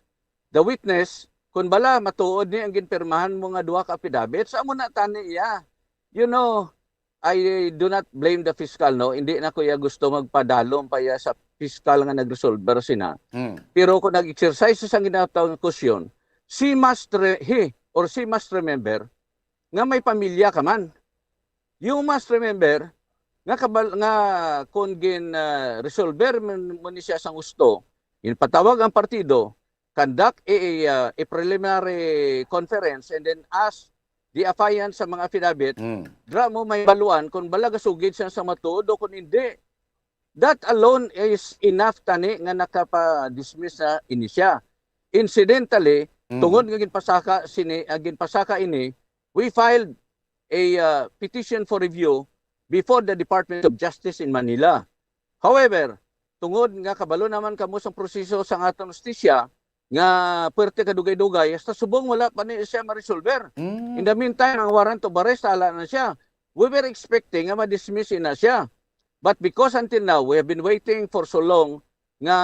the witness kung bala matuod ni ang ginpirmahan mo nga duha ka affidavit, sa mo na tani iya. You know, I do not blame the fiscal, no? Hindi na ko ya gusto magpadalom pa ya sa fiscal nga nag-resolve sina. Pero kung nag-exercise sa ginatawag kusyon, she must remember nga may pamilya ka man. You must remember nga kung resolver mo ni siya sang gusto, patawag ang partido, conduct a preliminary conference and then ask the affiant sa mga affidavit, dra mo may baluan kung balaga sugid siya sa matuod o kung hindi. That alone is enough tani nga nakapa-dismiss na ini siya. Incidentally, tungod nga ginpasaka ini, we filed a petition for review before the Department of Justice in Manila. However, tungod nga kabalo naman kamo sa proseso sa aton justisya, nga puwerte kadugay-dugay, hasta subong wala pa ni siya ma-resolver. In the meantime, ang warrant of arrest, ala na siya. We were expecting nga ma-dismiss na siya. But because until now, we have been waiting for so long nga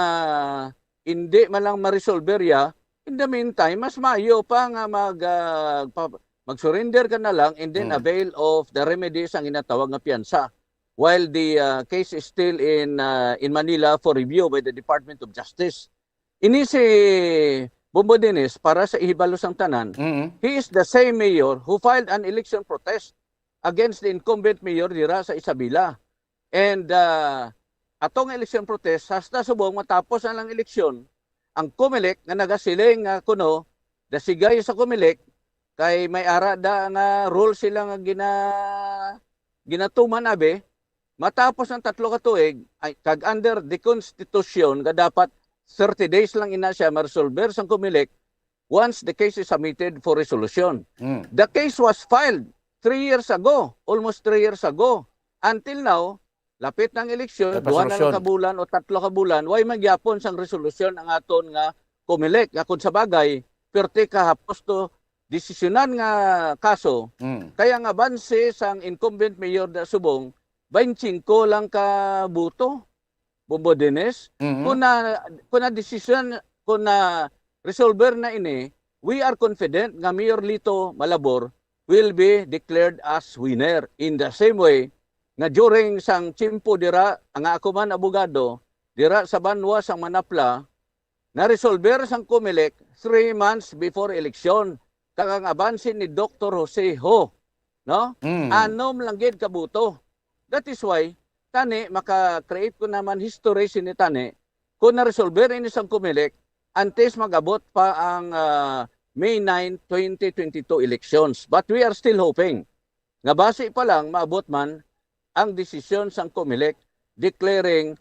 hindi man lang ma-resolver ya, in the meantime, mas maayo pa nga mag-surrender ka na lang and then avail of the remedies ang inatawag nga piyansa. While the case is still in Manila for review by the Department of Justice. Ini si Bombo Dennis, para sa ihibalos ang tanan, he is the same mayor who filed an election protest against the incumbent mayor dira sa Isabela. And atong election protest, hasta subong matapos ang lang eleksyon, ang COMELEC nga nagasiling nga kuno, dasigay sa COMELEC, kay may ara da nga rule sila nga ginatuman abe, matapos ng 3 ka tuig, kag under the Constitution, nga dapat 30 days lang ina siya ma-resolver sang COMELEC once the case is submitted for resolution. The case was filed 3 years ago, almost 3 years ago. Until now, lapit ng eleksyon, 2 na lang kabulan o 3 kabulan, way magyapon sang resolusyon ang aton nga COMELEC. Kung sa bagay, perte kahapos to desisyonan nga kaso, kaya nga banse sang incumbent mayor da Subong, 25 lang ka buto. Bombo Dennis, kung na decision, kung na resolver na ini, we are confident nga Mayor Lito Malabor will be declared as winner. In the same way, nga during sang chimpo dira, ang ako man abogado, dira sa Banwa sang Manapla, na resolver sang COMELEC 3 months before election, kang abansin ni Dr. Jose Ho, no? Anom lang gid kabuto. That is why tani maka-create ko naman history sini tani kung na-resolver ini sang COMELEC antes magabot pa ang May 9, 2022 elections. But we are still hoping nga base pa lang maabot man ang desisyon sang COMELEC declaring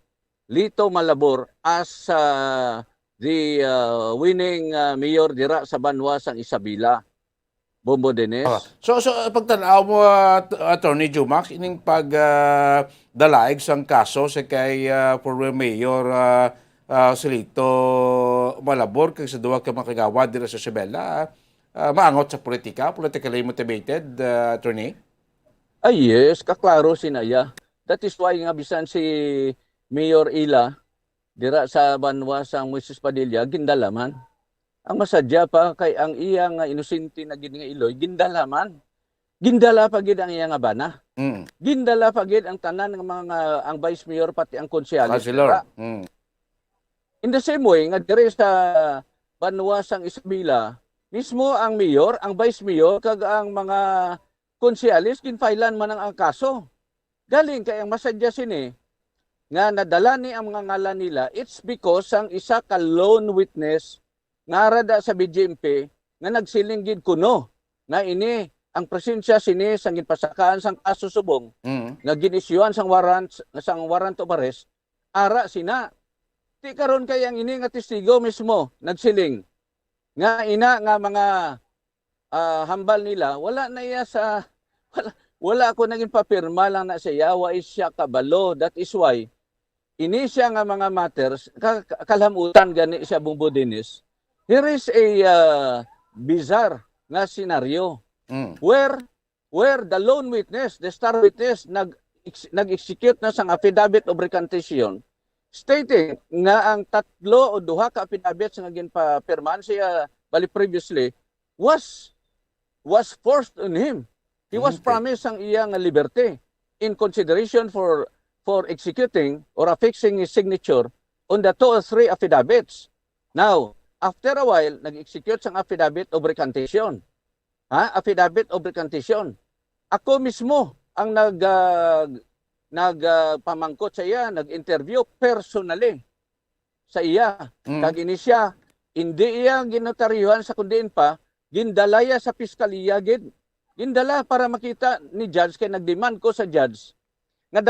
Lito Malabor as the winning mayor dira sa Banwa sang Isabela. Bombo Dennis. So pagtanaw mo, Attorney Jumax, ining pagdalaig sang kaso sa kay former Mayor Lito Malabor kay sa duwa ka makagawad dira sa Isabela, maangot sa politika, politically motivated, Attorney? Yes, kaklaro sinaya. That is why nga bisan si Mayor Ila dira sa Banwa sang Moises Padilla gindalaman. Ang masadya pa kay ang iyang inosente na gid nga Iloy gindalaman. Gindala pa gid ang iyang bana. Gindala pa gid ang tanan ng mga ang vice mayor pati ang konsehalis. In the same way nga diri sa Banwa sang Isabela, mismo ang mayor, ang vice mayor kag ang mga konsehalis ginfailan man ang kaso. Galing kay ang masadya sini nga nadala ni ang mga ngalan nila, it's because ang isa ka lone witness narada sa BJMP nga nagsiling gid kuno na ini ang presensya sini sang ginpasakaan sang kaso subong nga ginisyuan sang warrant of arrest ara sina. Ti karon kay ang ini nga testigo mismo nagsiling nga ina nga mga hambal nila wala na iya sa wala ako naging papirma lang na siya wa is siya kabalo. That is why ini siya nga mga matters kalamutan gani siya Bumbo Dennis. Here is a bizarre nga scenario where the lone witness, the star witness nag-execute na sang affidavit of recantation stating nga ang 3 o 2 ka affidavits nga ginpapirmahan siya bali previously was forced on him. He was promised ang iyang liberty in consideration for executing or affixing his signature on the 2 or 3 affidavits. Now, after a while, nag-execute sang affidavit of recantation. Affidavit of recantation. Ako mismo ang nagpamangkot sa iya, nag-interview personally sa iya. Kag ini siya, hindi iya ginotaryuhan sa kundiin pa, gindalaya sa piskaliya gid. Gindala para makita ni judge kay nagdemand ko sa judge nga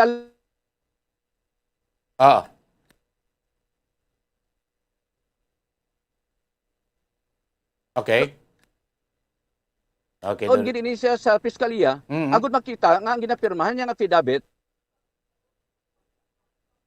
Okay. Okay. on gid ini siya sa piskaliya, agud makita nga ang ginapirmahan niya nga affidavit.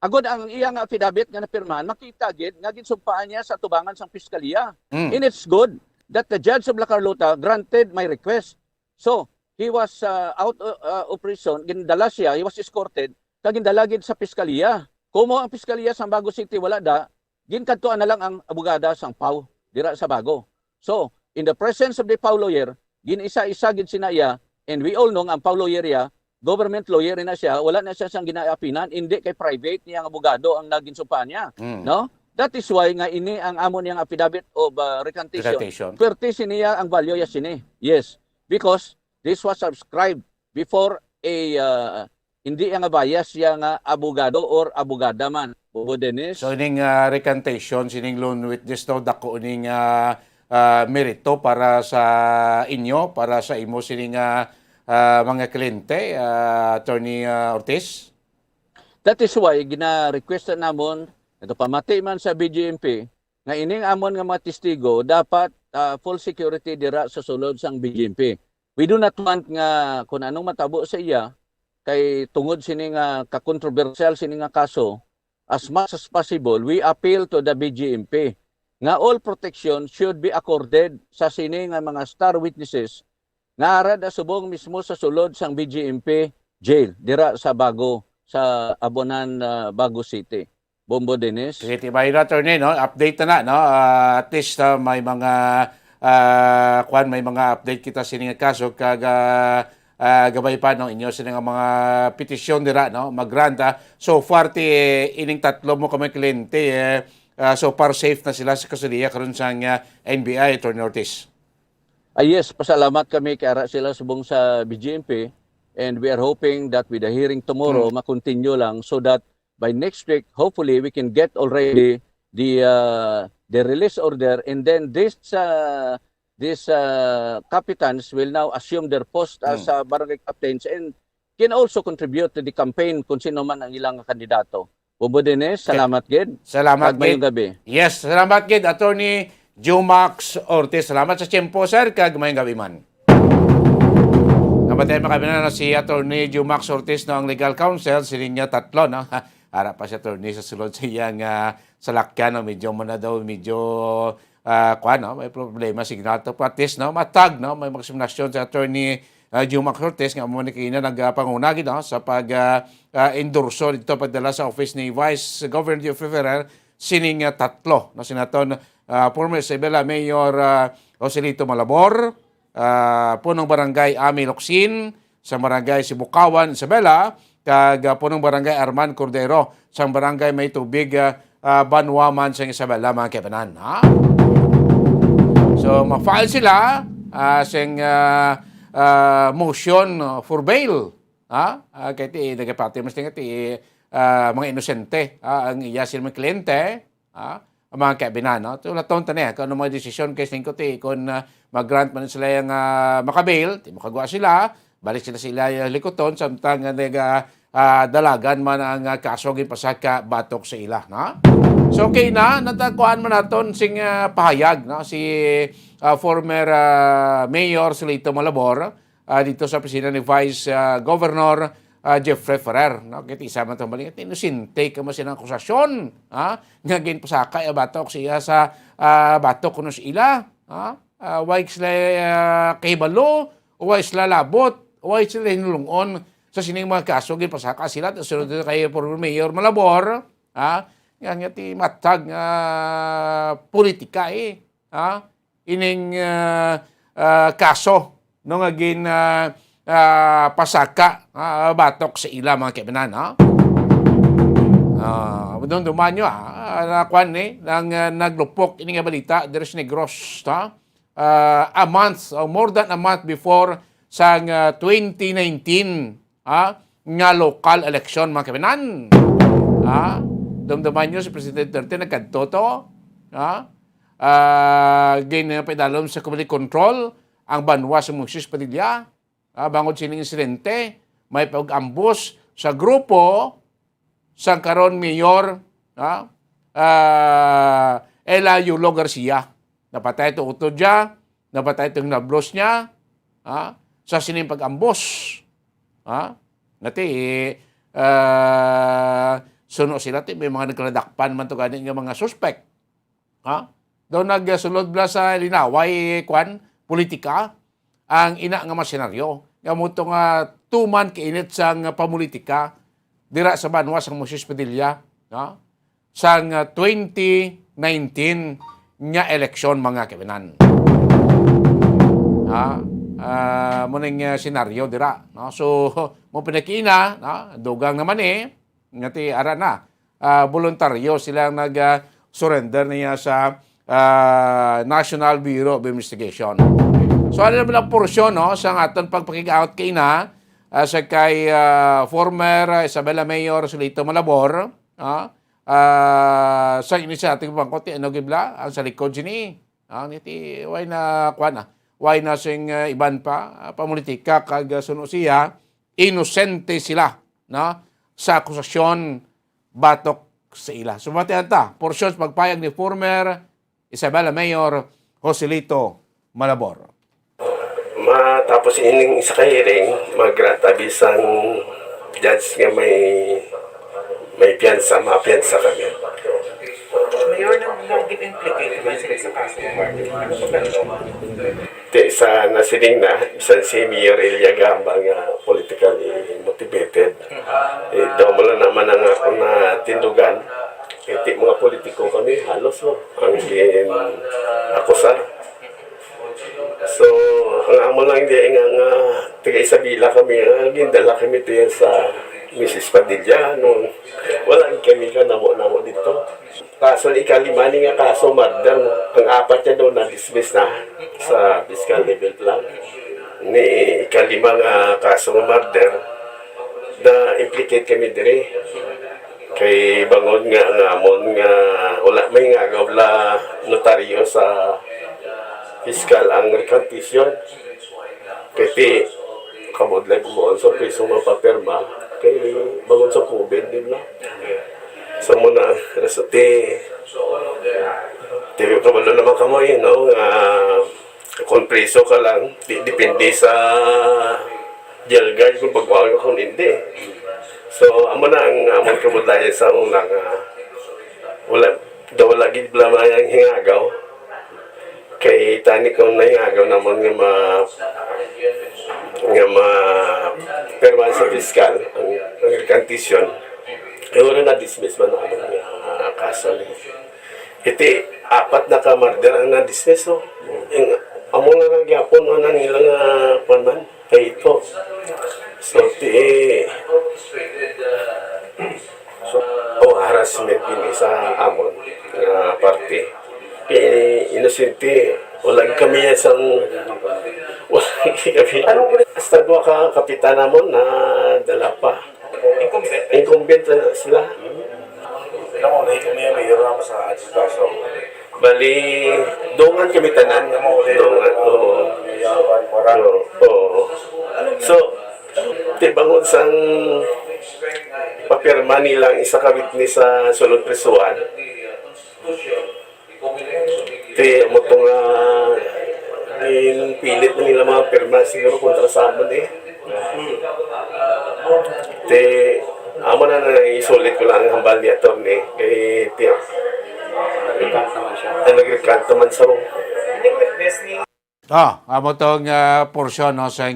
Agud ang iyang affidavit nga napirmahan, makita gid nga ginsumpaan niya sa tubangan sang piskaliya. And it's good that the judge of La Carlota granted my request. So, he was out of prison, gindala siya, he was escorted, kag gindala gid sa piskaliya. Kumo ang piskaliya sa Bago City wala da, ginkadtuan na lang ang abogada sang Pau dira sa Bago. So, in the presence of the Pau lawyer, ginisa-isa gid sinaya, and we all know ang Pau lawyer ya, government lawyer na siya, wala na siya sang ginaapinan, hindi kay private niyang abogado ang naginsumpa niya, no? That is why nga ini ang amon niyang affidavit of recantation. Pwerte siniya ang value ya sini. Yes, because this was subscribed before a hindi nga bias ya nga abogado or abogada man. Bumbo Dennis. So ining recantation, sining loan witness to dako ining merito para sa inyo, para sa imo sining mga kliyente, Attorney Ortiz? That is why gina-request namon ito pamati man sa BGMP nga ining amon nga mga testigo dapat full security dira sa sulod sang BGMP. We do not want nga kung anong matabo sa iya kay tungod sini nga ka-controversial sini nga kaso, as much as possible we appeal to the BGMP nga all protection should be accorded sa sini nga mga star witnesses nga arad subong mismo sa sulod sang BGMP jail dira sa Bago, sa Abonan, Bago City. Bumbo Dennis. Sige, tibay na, attorney, no? Update na, no? At least may mga may mga update kita sini nga kaso kag gabay pa no inyo sini nga mga petisyon dira, no? Magranta. So far ining 3 mo kami kliyente so far safe na sila sa kasuliya karon sa NBI, Attorney Ortiz. Yes, pasalamat kami kay ara sila subong sa BGMP, and we are hoping that with the hearing tomorrow makontinue lang so that by next week hopefully we can get already the release order, and then these captains will now assume their post as barangay captains and can also contribute to the campaign kung sino man ang ilang kandidato. Bumbo Dennis, salamat gid. Salamat gid. Gabi. Yes, salamat gid, Attorney Jumax Ortiz. Salamat sa tiyempo, sir, kag mayong gabi man. Nabatay kami na si Attorney Jumax Ortiz no ang legal counsel, sininya 3, no? Harap pa si Attorney sa sulod sa iyang salakyan, no? Medyo mo na daw, medyo no? May problema, signal to practice, no? Matag, no? May maksimnasyon sa Attorney Jumax Ortiz nga mo ni kina nagpangunagi, no? Sa pag-endorso dito pagdala sa office ni Vice Governor of Ferrer, sining 3, no? Sinaton former Isabela Mayor Joselito Malabor, punong barangay Ami Locsin, sa barangay Sibukawan, Isabela, kag punong barangay Arman Cordero, sa barangay May Tubig, Banwaman, sa Isabela, mga kebanan. Ha? So, ma-file sila sing motion for bail. Ha? Kaya nagapati mas tinga mga inosente, ang iya sila mga kliyente, mga kaibinan. No? So, laton tani, kung ano mga desisyon kay Singkuti, kung mag-grant man sila yung makabail, makagawa sila, balik sila likoton, samtang dalagan man ang kaso gipasaka batok sa ila. No? So, okay na, natakuan man naton sing pahayag, no? Si former Mayor Solito Malabor, dito sa opisina ni Vice Governor Jeffrey Ferrer. No? Kaya isa man itong balik. Inusinte ka mo silang akusasyon. Nga ginpasaka batok siya sa batok kuno sa ila. Huwag sila kahibalo, huwag sila labot, huwag sila hinulungon sa sining mga kaso. Ginpasaka sila. Sunod kay former Mayor Malabor. Nga ti matag politika ining kaso no nga gin pasaka batok sa ila mga kaibinan. Doon dumanyo nakuan nang naglupok ini nga balita diri sa Negros a month or more than a month before sa 2019 nga local election mga kaibinan. Dumduman nyo si Presidente Duterte nagkadtoto. Ginapidalom sa community control ang banwa sa Moises Padilla. Bangod sining insidente, may pag-ambos sa grupo sa karon Mayor Ela Yulo Garcia. Napatay ito utod niya, napatay itong nablos niya sa sining pag-ambos. Ngati, suno sila, may mga nagkaladakpan man ito ganin ng mga suspect. Doon nagsulod bla sa linaway, politika, ang ina nga mga senaryo. Nga mo ito nga 2 man kainit sa pamulitika, dira sa banwa sa Moises Padilla, sa 2019 nga eleksyon mga kaibinan. Muning senaryo dira. So, mo pinakina, dugang naman ngati ara na, voluntaryo silang nag-surrender niya sa National Bureau of Investigation. So, ano naman ang porsyon sa aton pagpakig-out kay na sa kay former Isabela Mayor Solito Malabor sa inisiative bangkot ano gibla ang sa likod sini niti why na why na sing iban pa pamulitika kag suno siya inosente sila sa akusasyon batok sa ila. Sumati anta porsyon pagpayag ni former Isabela Mayor Joselito Malabor. Matapos ining isa ka hearing, mag-gratabis ang judge nga may piyansa, mapiyansa kami. Mayor, nag-implicate ba sila sa kaso ng Sa nasiling na, isang si Mayor Elia Gamba nga politically motivated. Daw mo lang naman ang ako na tindugan. Kaya mga politiko kami, halos ang akusa. So, ang amo lang hindi nga taga-Isabela kami, gindala kami ito yan sa Mrs. Padilla. Wala kami ka namo-namo dito. Kaso ni ikalimani nga kaso, murder. Ang 4 niya doon na-dismiss na sa fiscal level lang. Ni ikalima nga kaso nga murder, na-implicate kami dire. Kay bangod nga amon nga wala may nga gawla notaryo sa fiscal ang recantation. Kasi kamodlay bumoon sa piso mapapirma kay bangon sa COVID, di ba? So muna, so tiyo kabalo naman kamoy, kung preso ka lang, depende sa jail guard kung pagwawag kung hindi. So, amo na ang amon kamodlay sa unang wala gid blama yang hingagaw. Kay tani kong nangagaw naman nga perman sa fiscal ang recantation kaya wala na-dismiss man ang kaso iti 4 na ka-murder ang na-dismiss amo nga nagyapon ang ilang panman kay ito so harassment din sa amon nga parte inosente wala kami isang wala kami hasta 2 ka kapitan namon na dala pa incumbent sila Bali, dongan kami tanan. Dongan, oo. Oo. So, tibangon sang papirma nilang isa ka witness sa sulod prisuan. Ti mo tong pilit na nila mga pirma siguro kontra sa amin eh. Te amo na isulit ko lang ang hambal ni attorney kay ti nagrekanto man sa Amo tong porsyon no, sa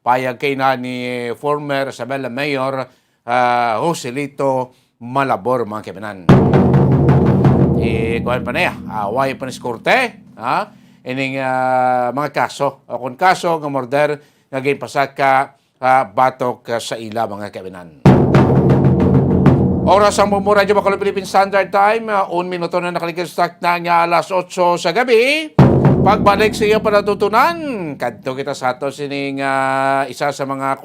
payag kay na ni former Isabela Mayor Joselito Malabor, mga kabinan. Kuhan pa na ya, away pa ni Korte, ining mga kaso, o kung kaso ng murder, naging pasaka batok sa ila, mga kabinan. Oras ang mumura dyan Bacolod Philippine Standard Time, 1 minuto na nakaligastak na nga alas 8 sa gabi. Pagbalik sa iyo panatutunan, kadto kita sa ato sining isa sa mga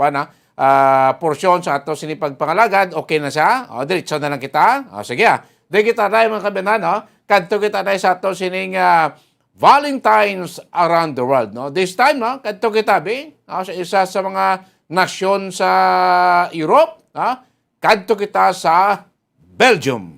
porsyon sa ato sining pagpangalagad. Okay na siya? O, diretso na lang kita. O, sige di kita na mga kabinan, kadto kita na sa ato sining Valentines around the world. No? This time, kadto kita, sa isa sa mga nasyon sa Europe, kadto kita sa Belgium.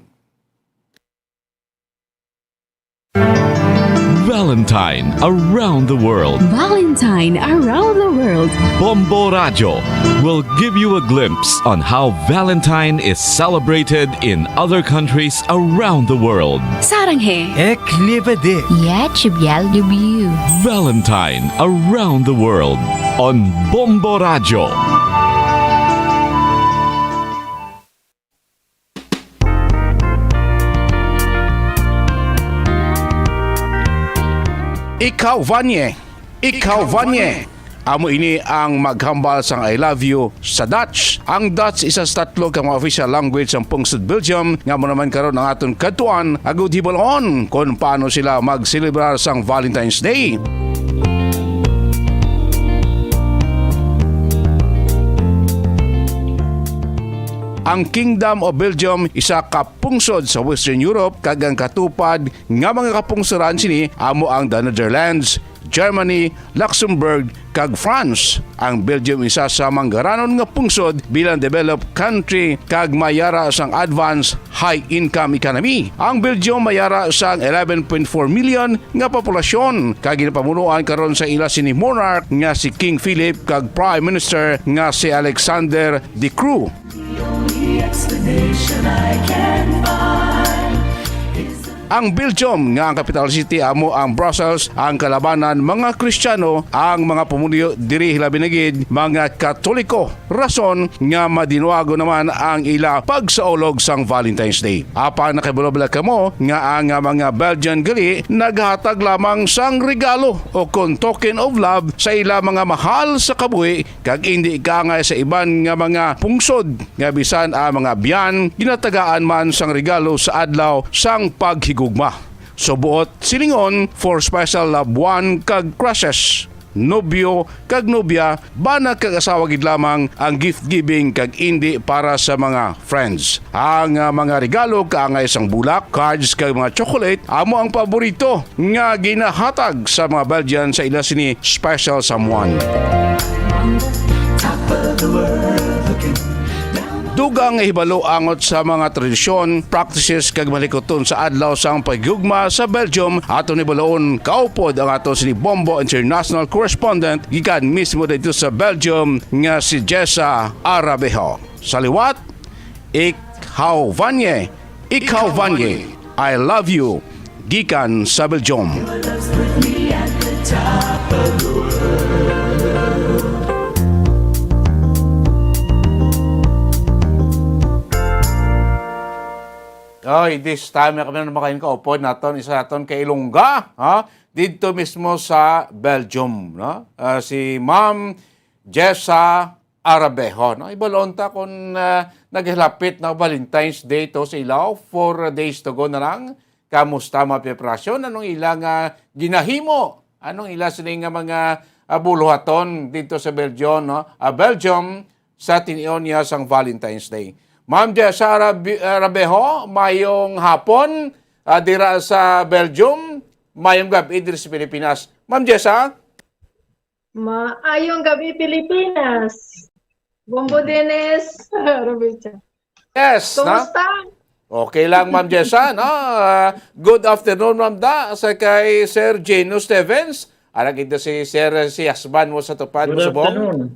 Valentine around the world. Valentine around the world. Bombo Radio will give you a glimpse on how Valentine is celebrated in other countries around the world. Saranghe. Eklivede. Yachibyaldubiu. Valentine around the world on Bombo Radio. Ikaw, Vanye. Ikaw, Vanye. Amo ini ang maghambal sang I love you sa Dutch. Ang Dutch isa sa tatlo ka mga official language ng pungsod Belgium nga mo naman karon ang aton katuan agud hibalon kung paano sila mag-celebrar sang Valentine's Day. Ang Kingdom of Belgium isa ka pungsod sa Western Europe kag ang katupad nga mga kapungsoran sini amo ang the Netherlands, Germany, Luxembourg kag France. Ang Belgium isa sa manggaranon nga pungsod bilang developed country kag mayara sang advanced high income economy. Ang Belgium mayara sang 11.4 million nga populasyon kag ginapamunuan karon sa ila sini monarch nga si King Philip kag Prime Minister nga si Alexander De Croo. Ang Belgium nga ang capital city amo ang Brussels, ang kalabanan mga Kristiyano, ang mga pumulyo diri hilabinagid mga Katoliko. Rason nga madinuago naman ang ila pagsaulog sang Valentine's Day. Apan nakibulabla kamo nga ang mga Belgian gali naghatag lamang sang regalo o kon token of love sa ila mga mahal sa kabuhi kag hindi kaangay sa iban nga mga pungsod nga bisan ang mga biyan ginatagaan man sang regalo sa adlaw sang paghigugma. So buot silingon for special loved one kag crushes, nobyo kag nobya, bana kag asawa gid lamang ang gift giving kag hindi para sa mga friends. Ang mga regalo kaangay sang bulak, cards kag mga chocolate amo ang paborito nga ginahatag sa mga Belgian sa ila sini special someone. Dugang hibalo angot sa mga tradisyon, practices kag malikoton sa adlaw sang paghigugma sa Belgium aton ibaloon kaupod ang ato si Bombo International Correspondent gikan mismo dito sa Belgium nga si Jessa Arabejo. Sa liwat, Ikaw Vanye, Ikaw Vanye, I love you gikan sa Belgium. This time kami na makain kaupod naton isa naton kay Ilongga, dito mismo sa Belgium, no? Si Ma'am Jessa Arabejo, no? Ibalonta kung naghilapit na Valentine's Day to sa ilaw, 4 days to go na lang. Kamusta mga preparasyon? Anong ilang ginahimo? Anong ilang sining mga buluhaton dito sa Belgium, no? Belgium sa tinion niya sang Valentine's Day. Ma'am Jessa Rabejo, mayong hapon dira sa Belgium, mayong gabi diri sa Pilipinas. Ma'am Jessa? Maayong gabi, Pilipinas. Bombo Dennis. Robicha. Yes. Kumusta? Okay lang, Ma'am Jessa. No? Good afternoon, Ma'am Da. Sa kay Sir Geno Stevens. Alam kita si Sir Siasban mo sa tupad mo sa buong.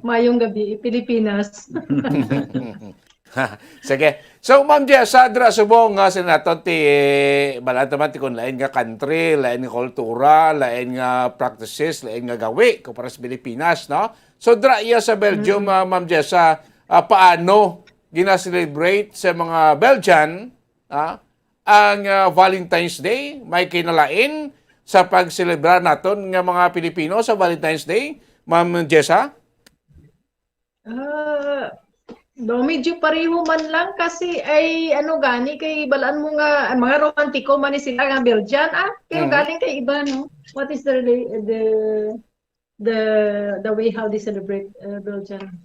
Mayong gabi, Pilipinas. Sige. So, Ma'am Jessa, dra subong nga sinaton ti balanta ti kun lain nga country, lain nga kultura, lain nga practices, lain nga gawi ko para sa Pilipinas, no? So, dra iya sa Belgium, Ma'am Jessa, paano gina-celebrate sa mga Belgian ang Valentine's Day? May kinalain sa pag-celebrar naton nga mga Pilipino sa Valentine's Day, Ma'am Jessa? Medyo pareho man lang kasi ay ano gani kay balaan mo nga mga romantiko man ni sila nga Belgian pero galing kay iba no. What is the way how they celebrate Belgian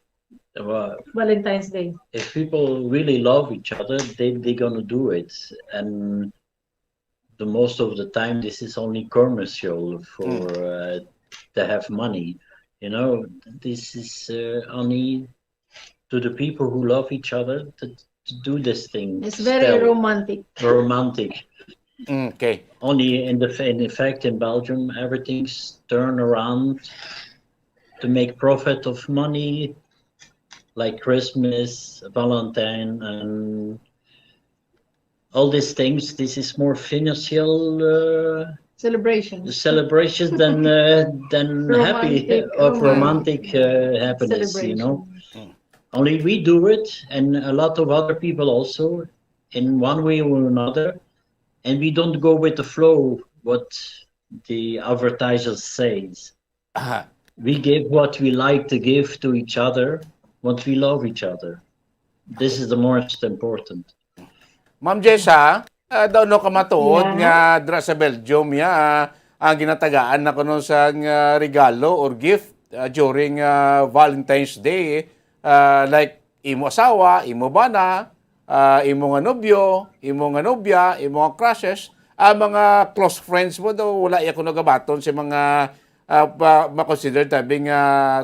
Valentine's Day? If people really love each other, they're gonna do it, and the most of the time this is only commercial for to have money. You know, this is only to the people who love each other to do this thing. It's very romantic. Romantic. Okay. Only in fact in Belgium, everything's turned around to make profit of money, like Christmas, Valentine, and all these things. This is more financial celebrations than happy of romantic happiness. You know. Only we do it, and a lot of other people also, in one way or another, and we don't go with the flow what the advertisers says. We give what we like to give to each other, what we love each other. This is the most important. Ma'am Jessa, daw no kamatuod nga dra sa Belgium ang ginatagaan na kuno sa regalo or gift during Valentine's Day. Like imo asawa, imo bana, imo nga nobyo, imo nga nobya, imo nga crushes, mga close friends mo daw wala iya kuno gabaton sa mga ma-consider tabing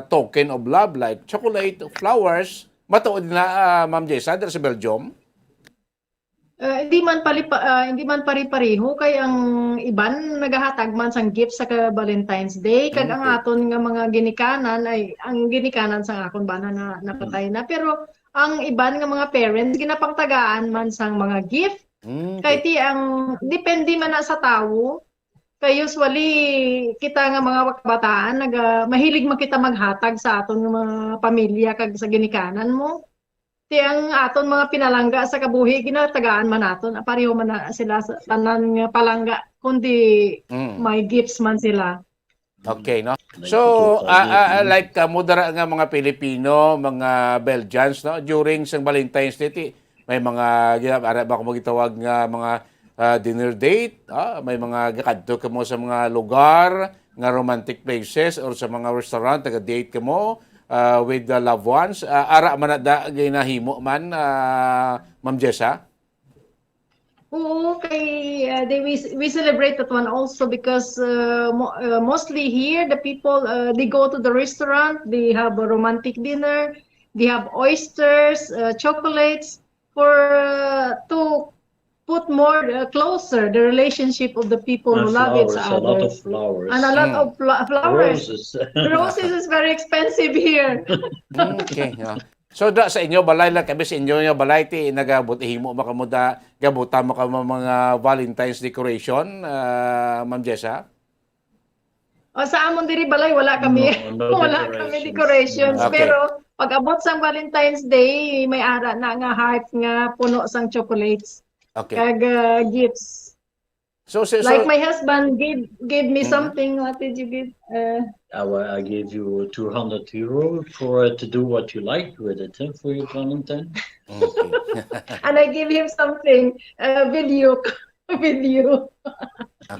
token of love like chocolate, flowers. Matuod na Ma'am Jessa sa Belgium. Hindi man pari-pareho kay ang iban nagahatag man sang gift sa Valentine's Day kag ang aton nga mga ginikanan ay ang ginikanan sa akon bana na napatay na pero ang iban nga mga parents ginapangtagaan man sang mga gift kay ti ang depende man na sa tawo kay usually kita nga mga kabataan mahilig man kita maghatag sa aton nga mga pamilya kag sa ginikanan mo. Ti ang aton mga pinalangga sa kabuhi ginatagaan man naton pareho man na sila sa tanan nga palangga kundi may gifts man sila. Okay, no? So like mudara nga mga Pilipino, mga Belgians, no, during sang Valentine's Day may mga ara ba ko magitawag nga mga dinner date, may mga gakadto kamo sa mga lugar nga romantic places or sa mga restaurant taga-date kamo with the loved ones. Ara man da ginahimo man Ma'am Jessa? Oo, kay we celebrate that one also because mostly here the people they go to the restaurant, they have a romantic dinner, they have oysters, chocolates for to put more closer the relationship of the people who love each other. A lot of flowers. And a lot of flowers. Roses. Roses is very expensive here. Okay. So da sa inyo balay lang kami sa inyo nga balay ti nagabutihimo makamuda gabuta mo ka mga Valentine's decoration, Ma'am Jessa? Sa amon diri balay wala kami wala kami decorations Okay. pero pag abot sang Valentine's Day may ara na nga heart nga puno sang chocolates. Okay. Kag gifts. So like my husband gave me something. What did you give? I gave you €200 for to do what you like with it for your Valentine. And I give him something. Video.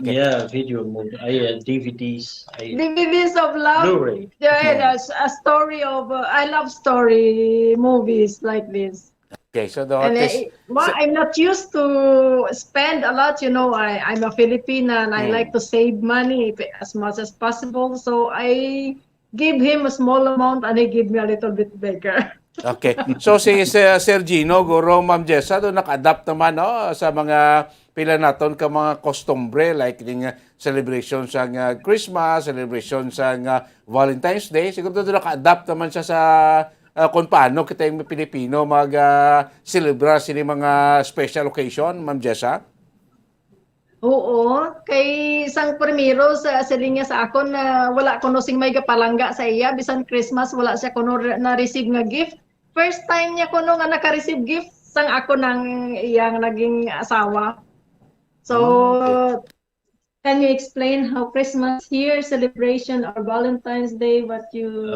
Yeah, video movie. DVDs. DVDs of love. Blu-ray. Yeah, a story of. I love story movies like this. Okay, so And I'm not used to spend a lot. I'm a Filipina and I like to save money as much as possible. So I give him a small amount and he give me a little bit bigger. Okay. So si Sir Gino, Guro, Ma'am Jessa, doon naka-adapt naman sa mga pila naton ka mga kostumbre like yung celebration sa Christmas, celebration sa Valentine's Day. Siguro doon naka-adapt naman siya sa kung paano kita yung Pilipino mag-celebra sila mga special occasion, Ma'am Jessa? Oo, kay isang primero sa linya sa akon na wala ko no sing may kapalangga sa iya bisan Christmas wala siya kuno na-receive nga gift. First time niya kuno nga naka-receive gift sang ako ng iyang naging asawa. So can you explain how Christmas here celebration or Valentine's Day what you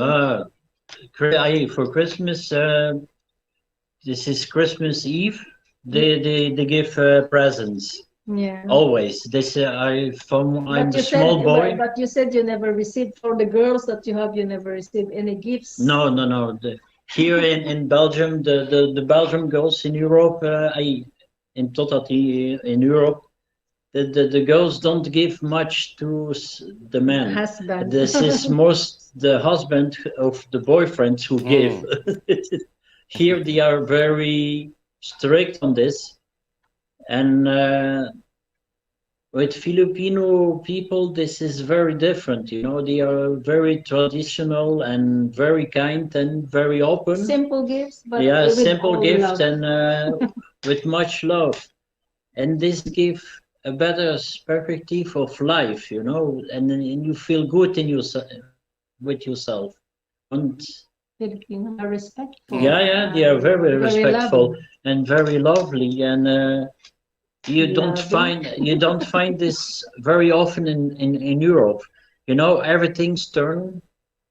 for Christmas this is Christmas Eve. They give presents. Yeah. Always. I'm a small boy. But you said you never received for the girls that you never received any gifts. No. Here in Belgium, the Belgian girls in Europe, in totality in Europe, the girls don't give much to the men. Husband. This is most the husband of the boyfriends who give. Here they are very strict on this. And with Filipino people, this is very different. They are very traditional and very kind and very open. Simple gifts, but simple all gifts love. and with much love. And this gives a better perspective of life, and then you feel good with yourself. And Filipino are respectful. yeah, they are very respectful loving. and very lovely, and you don't find this very often in Europe. Everything's turned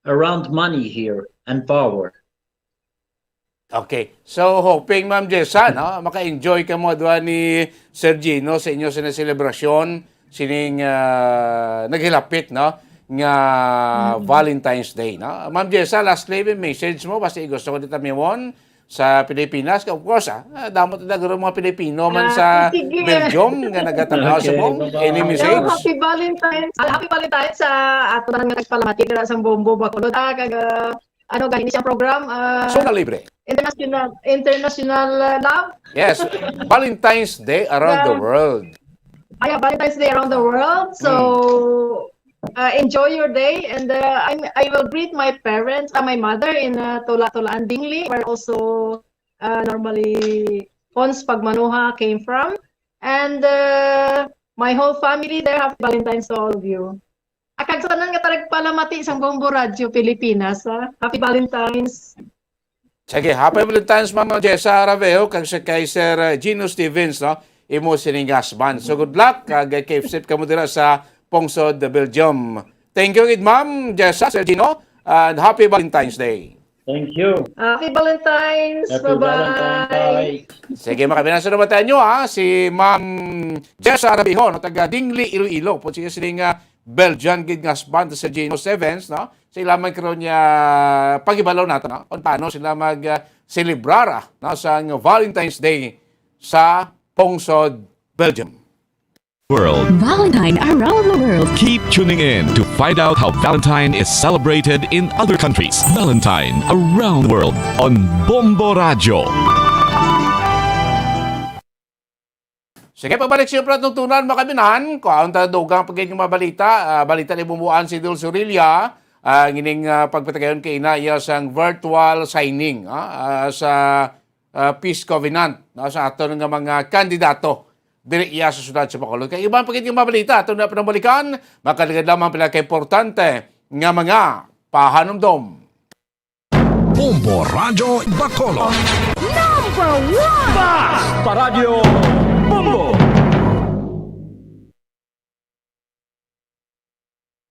around money here and power. Okay. So, hoping, Ma'am Jessa, maka-enjoy ka mo doon ni Sir Gino sa inyo sa selebrasyon, sining naghilapit, nga Valentine's Day. Ma'am Jessa, lastly, may message mo, basta gusto ko dito mimon sa Pilipinas. Of course, damot na garo mga Pilipino man sa Belgium nga nagatanaw sa mong any message. Happy Valentine's sa ato nga nagpalamati dira sang Bombo Bacolod. Gahin siyang program. Sona libre. International love. Yes, Valentine's Day around the world. Valentine's Day around the world. So enjoy your day, and I will greet my parents, my mother in Tula-Tulaan Dingli, where also normally Pons Pagmanuha came from, and my whole family there. Happy Valentine's to all of you. Akagsanan nga tarag palamati sang Bombo Radio Pilipinas. Happy Valentine's. Sige, happy Valentine's, Ma'am Jessa Raveo, kay Sir Gino Stevens, imo sining husband. So good luck, kay Cape ka mo dira sa Pungsod, Belgium. Thank you, Ma'am Jessa, Sir Gino, and happy Valentine's Day. Thank you. Happy Valentine's. Happy Bye-bye. Valentine's. Sige, makabinasa naman tayo si Ma'am Jessa Raveo, taga Dingli, Iloilo. Po siya sining Belgian gid nga husband sa Gino Stevens, Sila man karon niya pagibalaw nato, kung paano sila mag-celebrar sa Valentine's Day sa Pungsod, Belgium. World. Valentine around the world. Keep tuning in to find out how Valentine is celebrated in other countries. Valentine around the world on Bombo Radio. Sige, pabalik siya pala tuntunan makabinahan. Kung ang tadugang pagiging mabalita, balita ni bumuan si Dulce Aurelia, ngining pagpatagayon kay Inaya sang virtual signing sa Peace Covenant sa ato ng mga kandidato diri iya sa syudad sa Bacolod. Kay ibang pagiging mabalita, ato na panabalikan, makaligad lamang pala ka-importante nga mga pahanumdom. Bombo Radio Bacolod. Number 1! Paradyo Bombo!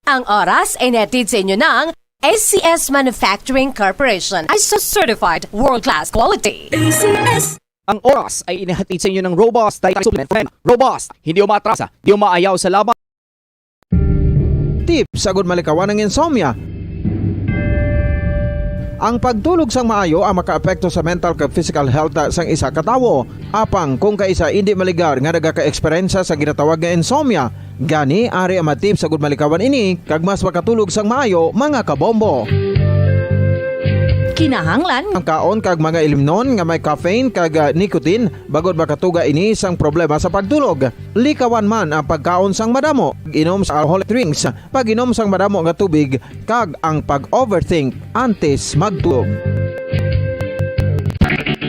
Ang oras ay netid sa inyo ng SCS Manufacturing Corporation. ISO certified world-class quality. ACS! Ang oras ay inihatid sa inyo ng Robust Dietary Supplement from Robust. Hindi umatrasa, hindi umaayaw sa laban. tips sagud malikawan ng insomnia. Ang pagtulog sang maayo ang makaapekto sa mental kag physical health sang isa ka tawo. Apang kung kaisa hindi maligar nga nagaka-eksperyensya sa ginatawag nga insomnia, gani ari ang matip sagud malikawan ini kag mas makatulog sang maayo mga kabombo. Kinahanglan Ang kaon kag mga ilimnon nga may caffeine kag nicotine bagod makatuga ini sang problema sa pagtulog. Likawan man ang pagkaon sang madamo, inom sa alcoholic drinks, pag-inom sang madamo nga tubig kag ang pag-overthink antes magtulog.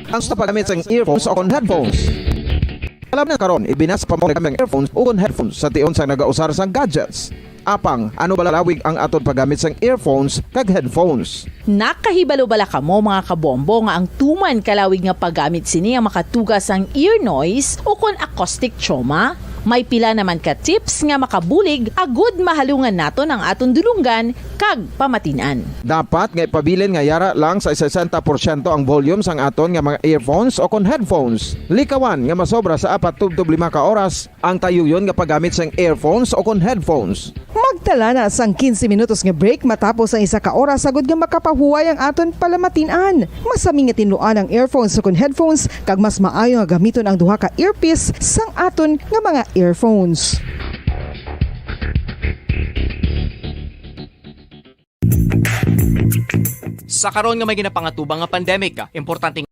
Ang sa paggamit sang earphones o headphones. Alam na karon ibinas pa mo ang earphones o headphones sa tion sang nagausar sang gadgets. Apang, ano balalawig ang aton paggamit sang earphones kag headphones? Nakahibalo bala kamo mga kabombo nga ang tuman kalawig nga paggamit sini ang makatugas ang ear noise o kon acoustic trauma? May pila naman ka tips nga makabulig agud mahalungan naton ang aton dulunggan kag pamatinan. Dapat nga ipabilin nga yara lang sa 60% ang volume sang aton nga mga earphones o kon headphones. Likawan nga masobra sa 4 tub 5 ka oras ang tayuyon nga paggamit sang earphones o kon headphones. Magtala na sang 15 minutos nga break matapos ang 1 ka oras sagud nga makapahuway ang aton palamatinan. Masami nga tinluan ang earphones o kon headphones kag mas maayo nga gamiton ang duha ka earpiece sang aton nga mga earphones. Sa karon nga may ginapangatubang nga pandemic, importante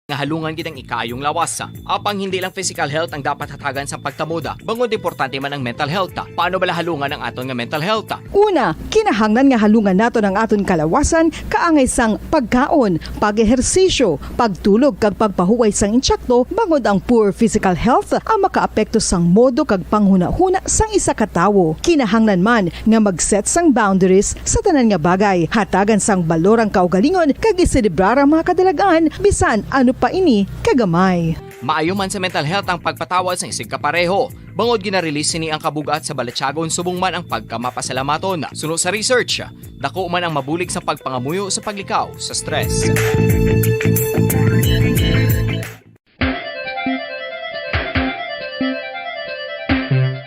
nga halungan gid ang ikayong lawas. Apang hindi lang physical health ang dapat hatagan sa pagtamuda, bangod importante man ang mental health. Paano bala halungan ang aton nga mental health? Una, kinahanglan nga halungan naton ang aton kalawasan kaangay sang pagkaon, pag-ehersisyo, pagtulog kag pagpahuway sang insyakto bangod ang poor physical health ang makaapekto sang modo kag panghuna-huna sang isa ka tawo. Kinahanglan man nga mag-set sang boundaries sa tanan nga bagay, hatagan sang balorang kaugalingon kag iselebrar ang mga kadalagaan bisan ano pa ini kagamay. Maayo man sa mental health ang pagpatawad sa isig kapareho. Bangod ginarelease sini ang kabugat sa Balatyagon subong man ang pagkamapasalamaton. Suno sa research, dako man ang mabulig sa pagpangamuyo sa paglikaw sa stress.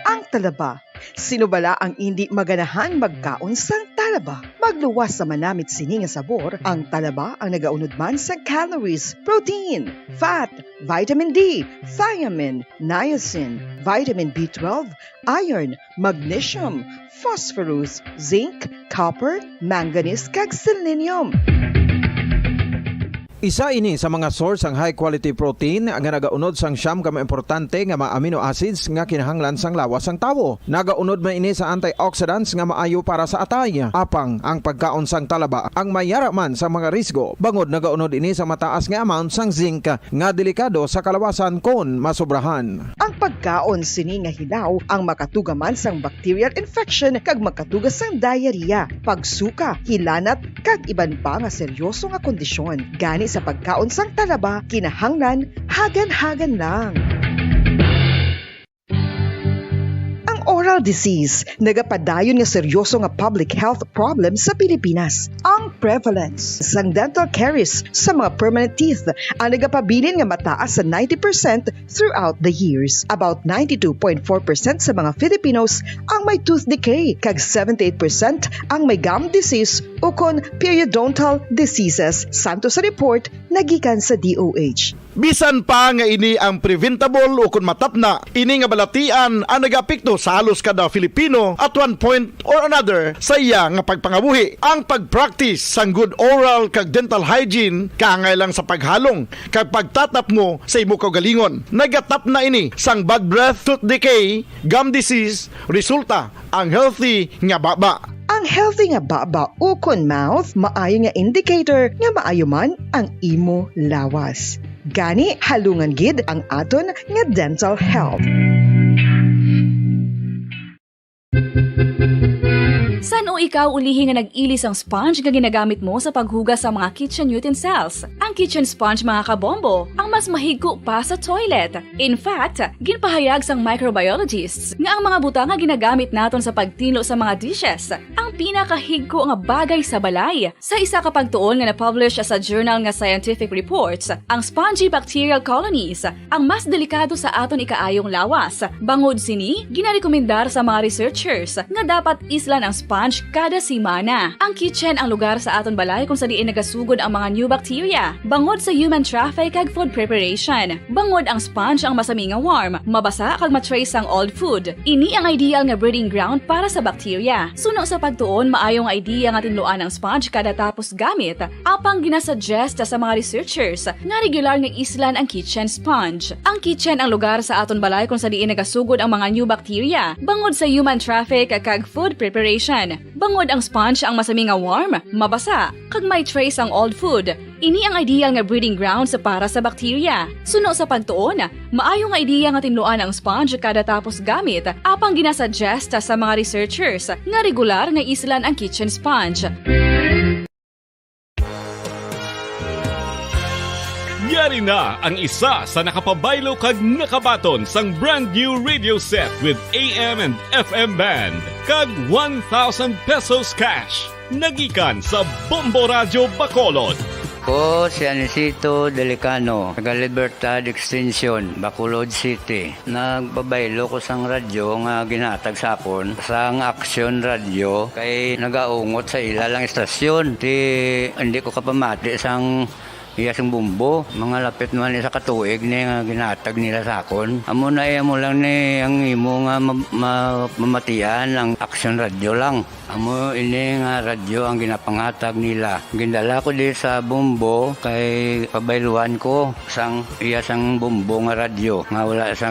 Ang talaba. Sino bala ang hindi maganahan magkaon sang talaba? Magluwas sa manamit sini nga sabor, ang talaba ang nagaunod man sa calories, protein, fat, vitamin D, thiamine, niacin, vitamin B12, iron, magnesium, phosphorus, zinc, copper, manganese kag selenium. Isa ini sa mga source ang high quality protein nga nagaunod sang siyam ka importante nga mga amino acids nga kinahanglan sang lawas sang tawo. Nagaunod man ini sa antioxidants nga maayo para sa atay. Apang ang pagkaon sang talaba ang mayara man sa mga risgo. Bangod nagaunod ini sa mataas nga amount sang zinc nga delikado sa kalawasan kon masobrahan. Ang pagkaon sini nga hilaw ang makatuga man sang bacterial infection kag makatuga sang diarrhea, pagsuka, hilanat kag iban pa nga seryoso nga kondisyon. Gani sa pagkaon sang talaba, kinahanglan hagan-hagan lang. Oral disease, nagapadayon nga seryoso nga public health problem sa Pilipinas. Ang prevalence sang dental caries sa mga permanent teeth ang nagapabilin nga mataas sa 90% throughout the years. About 92.4% sa mga Filipinos ang may tooth decay, kag 78% ang may gum disease o kon periodontal diseases, santo sa report nagikan sa DOH. Bisan pa nga ini ang preventable o kung matapna, ini nga balatian ang nagapikto sa halos kada Filipino at one point or another sa iya nga pagpangabuhi. Ang pag-practice sang good oral kag dental hygiene kaangay lang sa paghalong kag pagtatap mo sa imo kaugalingon. Nagatap na ini sang bad breath, tooth decay, gum disease, resulta ang healthy nga baba. Ang healthy nga baba o kon mouth, maayo nga indicator nga maayo man ang imo lawas. Gani halungan gid ang aton nga dental health. ikaw ulihi nga nag-ilis ang sponge nga ginagamit mo sa paghugas sa mga kitchen utensils. Ang kitchen sponge mga kabombo, ang mas mahigko pa sa toilet. In fact, ginpahayag sang microbiologists nga ang mga butang nga ginagamit naton sa pagtinlo sa mga dishes ang pinakahigko nga bagay sa balay. Sa isa ka pagtuon nga na-publish sa journal nga Scientific Reports, ang spongy bacterial colonies ang mas delikado sa aton ikaayong lawas. Bangod sini, ginarekomendar sa mga researchers nga dapat islan ang sponge kada simana. Ang kitchen ang lugar sa aton balay kung sa diin nagasugod ang mga new bacteria. Bangod sa human traffic kag food preparation. Bangod ang sponge ang masami nga warm, mabasa kag matrace ang old food. Ini ang ideal nga breeding ground para sa bacteria. Suno sa pagtuon, maayong idea nga tinluan ang sponge kada tapos gamit. Apang ginasuggest sa mga researchers nga regular nga islan ang kitchen sponge. Ang kitchen ang lugar sa aton balay kung sa diin nagasugod ang mga new bacteria. Bangod sa human traffic kag food preparation. Bangod ang sponge ang masami nga warm, mabasa, kag may trace ang old food. Ini ang ideal nga breeding ground sa para sa bacteria. Suno sa pagtuon, maayo nga idea nga tinluan ang sponge kada tapos gamit. Apang ginasuggest sa mga researchers nga regular nga islan ang kitchen sponge. Yari na ang isa sa nakapabaylo kag nakabaton sang brand new radio set with AM and FM band kag 1,000 pesos cash. Nagikan sa Bombo Radio Bacolod. Ko si Anisito Delicano, taga Libertad Extension, Bacolod City. Nagbabaylo ko sang radyo nga ginatag sapon sang Action Radio kay nagaungot sa ilalang estasyon. Hindi ko kapamati sang iyasang bumbo, mga lapit naman sa katuig ni nga ginatag nila sa akon. Amo na mo lang ni ang imo nga mamatian ang Action Radio lang. Amo ini nga radyo ang ginapangatag nila. Gindala ko di sa bumbo kay pabayluan ko sang iyasang bumbo nga radyo nga wala sa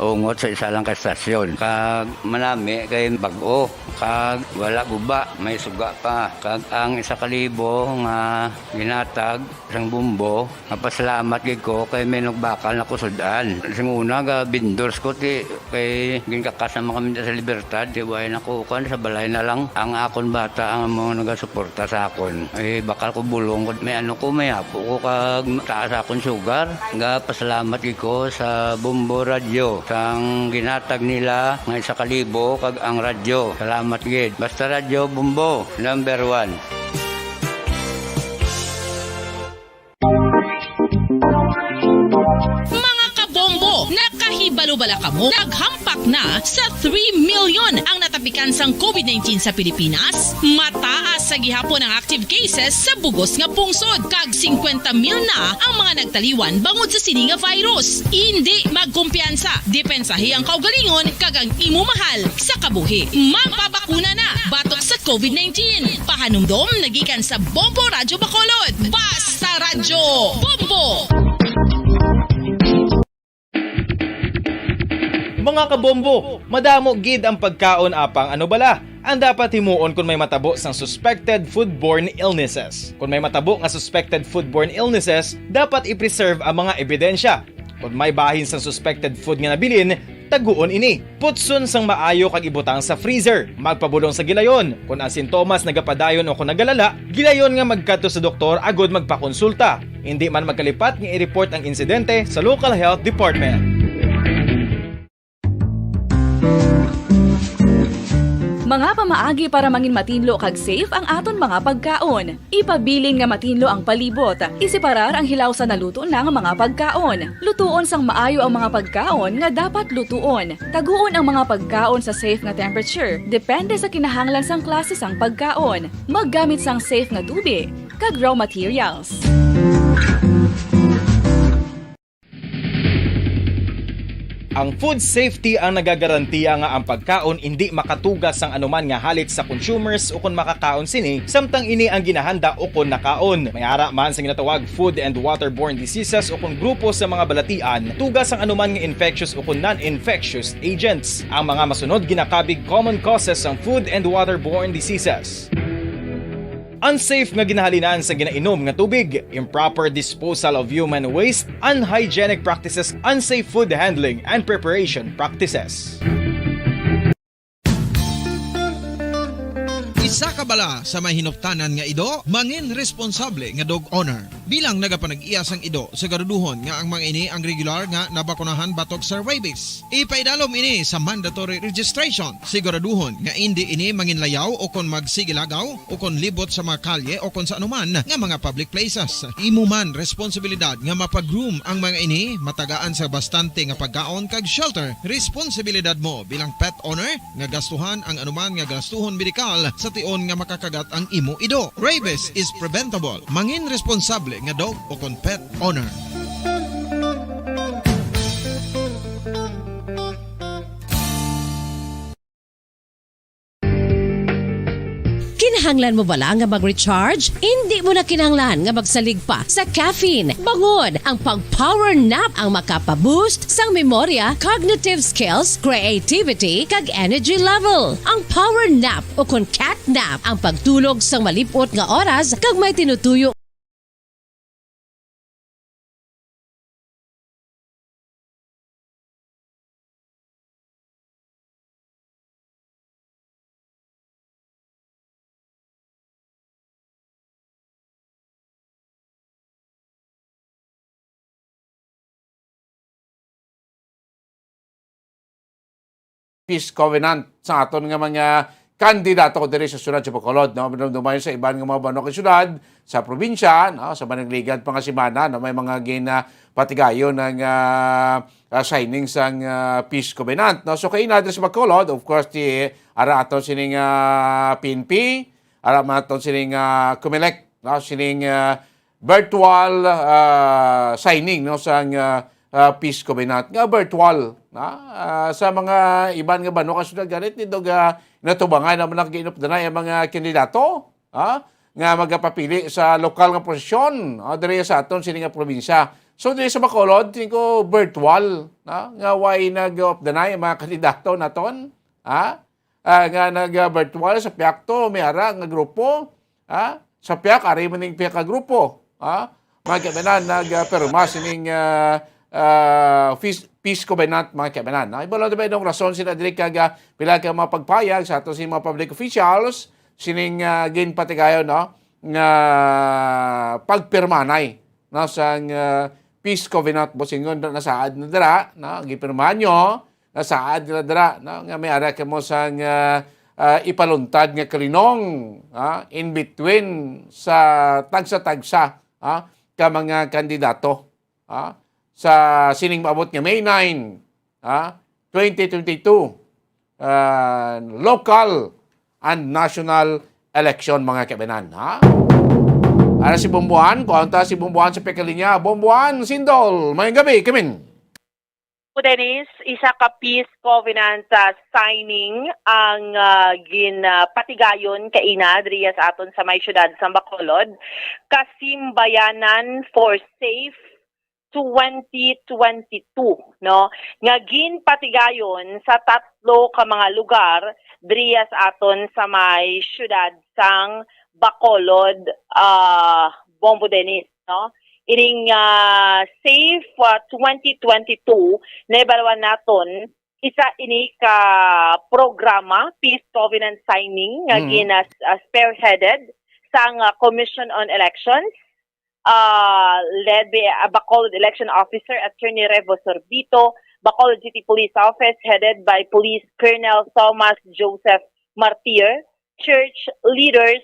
ungot sa isa lang ka estasyon. Kag manami kay bag-o, kag wala guba, may suga pa. Kag ang 1,000 nga ginatag sang bumbo, napasalamat gid ko kay may nagbakal na kusudan. Sing una ga bindors ko ti kay ginkakasama kami sa Libertad, di way na ko kan sa balay na lang ang akon bata ang mga nagasuporta sa akon. Ay bakal ko bulong ko may ano ko may apo ko kag taas akon sugar. Ga pasalamat gid ko sa Bombo Radio sang ginatag nila nga 1,000 kag ang radyo. Salamat gid. Basta Radio Bombo number 1. Mga kabombo, nakahibalo-bala ka mo? Naghampak na sa 3 million ang natapikan sang COVID-19 sa Pilipinas. Mataas sa gihapon ang active cases sa bugos nga pungsod. Kag 50 mil na ang mga nagtaliwan bangod sa sini nga virus. Hindi magkumpiyansa. Depensahi ang kaugalingon kag ang imo mahal sa kabuhi. Magpabakuna na batok sa COVID-19. Pahanumdom nagikan sa Bombo Radio Bacolod. Basta Radyo Bombo! Mga kabombo, madamo gid ang pagkaon apang ano bala. Ang dapat himuon kung may matabo sang suspected foodborne illnesses. Kung may matabo nga suspected foodborne illnesses, dapat i-preserve ang mga ebidensya. Kung may bahin sang suspected food nga nabilin, taguon ini. Putson sang maayo kag ibutang sa freezer. Magpabulong sa gilayon. Kung ang sintomas nagapadayon o kung nagalala, gilayon nga magkadto sa doktor agod magpakonsulta. Hindi man magkalipat nga i-report ang insidente sa local health department. Mga pamaagi para mangin matinlo kag safe ang aton mga pagkaon. Ipabilin nga matinlo ang palibot. Isiparar ang hilaw sa naluto na nga mga pagkaon. Lutuon sang maayo ang mga pagkaon nga dapat lutuon. Taguon ang mga pagkaon sa safe nga temperature. Depende sa kinahanglan sang klase sang pagkaon. Maggamit sang safe nga tubig kag raw materials. Ang food safety ang nagagarantiya nga ang pagkaon hindi makatugas sang anuman nga halit sa consumers o kung makakaon sini, samtang ini ang ginahanda o kung nakaon. May ara man sa ginatawag food and waterborne diseases o kung grupo sa mga balatian, tugas ang anuman nga infectious o kung non-infectious agents. Ang mga masunod ginakabig common causes ng food and waterborne diseases. Unsafe nga ginahalinan sa ginainom nga tubig, improper disposal of human waste, unhygienic practices, unsafe food handling and preparation practices. Isa ka bala sa mahinuptanan nga ido, mangin responsable nga dog owner. Bilang nagapanag-iyas ang ido, siguraduhon nga ang mga ini ang regular nga nabakunahan batok sa rabies. Ipaidalom ini sa mandatory registration. Siguraduhon nga hindi ini manginlayaw o kon magsigilagaw o kon libot sa mga kalye o kon sa anuman nga mga public places. Imo man responsibilidad nga mapag-groom ang mga ini, matagaan sa bastante nga pagkaon kag shelter. Responsibilidad mo bilang pet owner nga gastuhan ang anuman nga gastuhon medikal sa tion nga makakagat ang imo ido. Rabies is preventable. Mangin responsable nga dog o kon pet owner. Kinahanglan mo bala nga mag-recharge? Hindi mo na kinahanglan nga magsalig pa sa caffeine. Bangod ang pag-power nap ang makapaboost sang memorya, cognitive skills, creativity, kag energy level. Ang power nap o kon cat nap ang pagtulog sang malipot nga oras kag may tinutuyo peace covenant sa aton nga mga kandidato ko diri sa syudad sa Bacolod, no? Dumayon sa iban nga mga banok syudad sa probinsya, no? Sa Manangligad pa nga semana, no? May mga patigayon ng signing sang peace covenant, no? So kay natin sa Bacolod, of course ti ara aton sining PNP, ara aton sining COMELEC, no? Sining virtual signing, no, sang peace covenant nga virtual na sa mga iban nga banok syudad ganit nito ga natubangan naman nag-inupdanay ang mga kandidato nga magapapili sa lokal nga posisyon diri sa aton sini nga probinsya. So diri sa Bacolod ko virtual nga way nag-updanay ang mga kandidato naton nga nag-virtual sa piakto may ara nga grupo sa piak ari maning piak ka grupo mga kabanan nagpirma sining peace covenant mga kabanan. Ibalo na ba yung rason sila diri kaga pila ka mga pagpayag sa ato mga public officials sining ginpatigayon nga pagpirmanay sa peace covenant bosingon na saad na dira gipirmahan nyo na saad na dira nga may ara ka mo sa ipaluntad nga kalinong in between sa tagsa-tagsa ka mga kandidato sa sining maabot nga May 9, 2022, local and national election mga kabanan. Ara si Bomboan, kuanta si Bomboan sa pekalinya. Bomboan, Sindol, may gabi, Kimin. Dennis, isa ka peace covenant signing ang ginpatigayon kaina diriya sa aton sa may syudad sa Bacolod. Kasimbayanan for Safe 2022, no? Nga ginpatigayon sa tatlo ka mga lugar diriya sa aton sa may syudad sang Bacolod, Bombo Dennis, no? Ining Safe 2022 na ibalawan naton isa ini ka programa peace covenant signing nga spearheaded sang Commission on Elections led by Bacolod Election Officer Attorney Revo Sorbito, Bacolod City Police Office headed by Police Colonel Thomas Joseph Martir, church leaders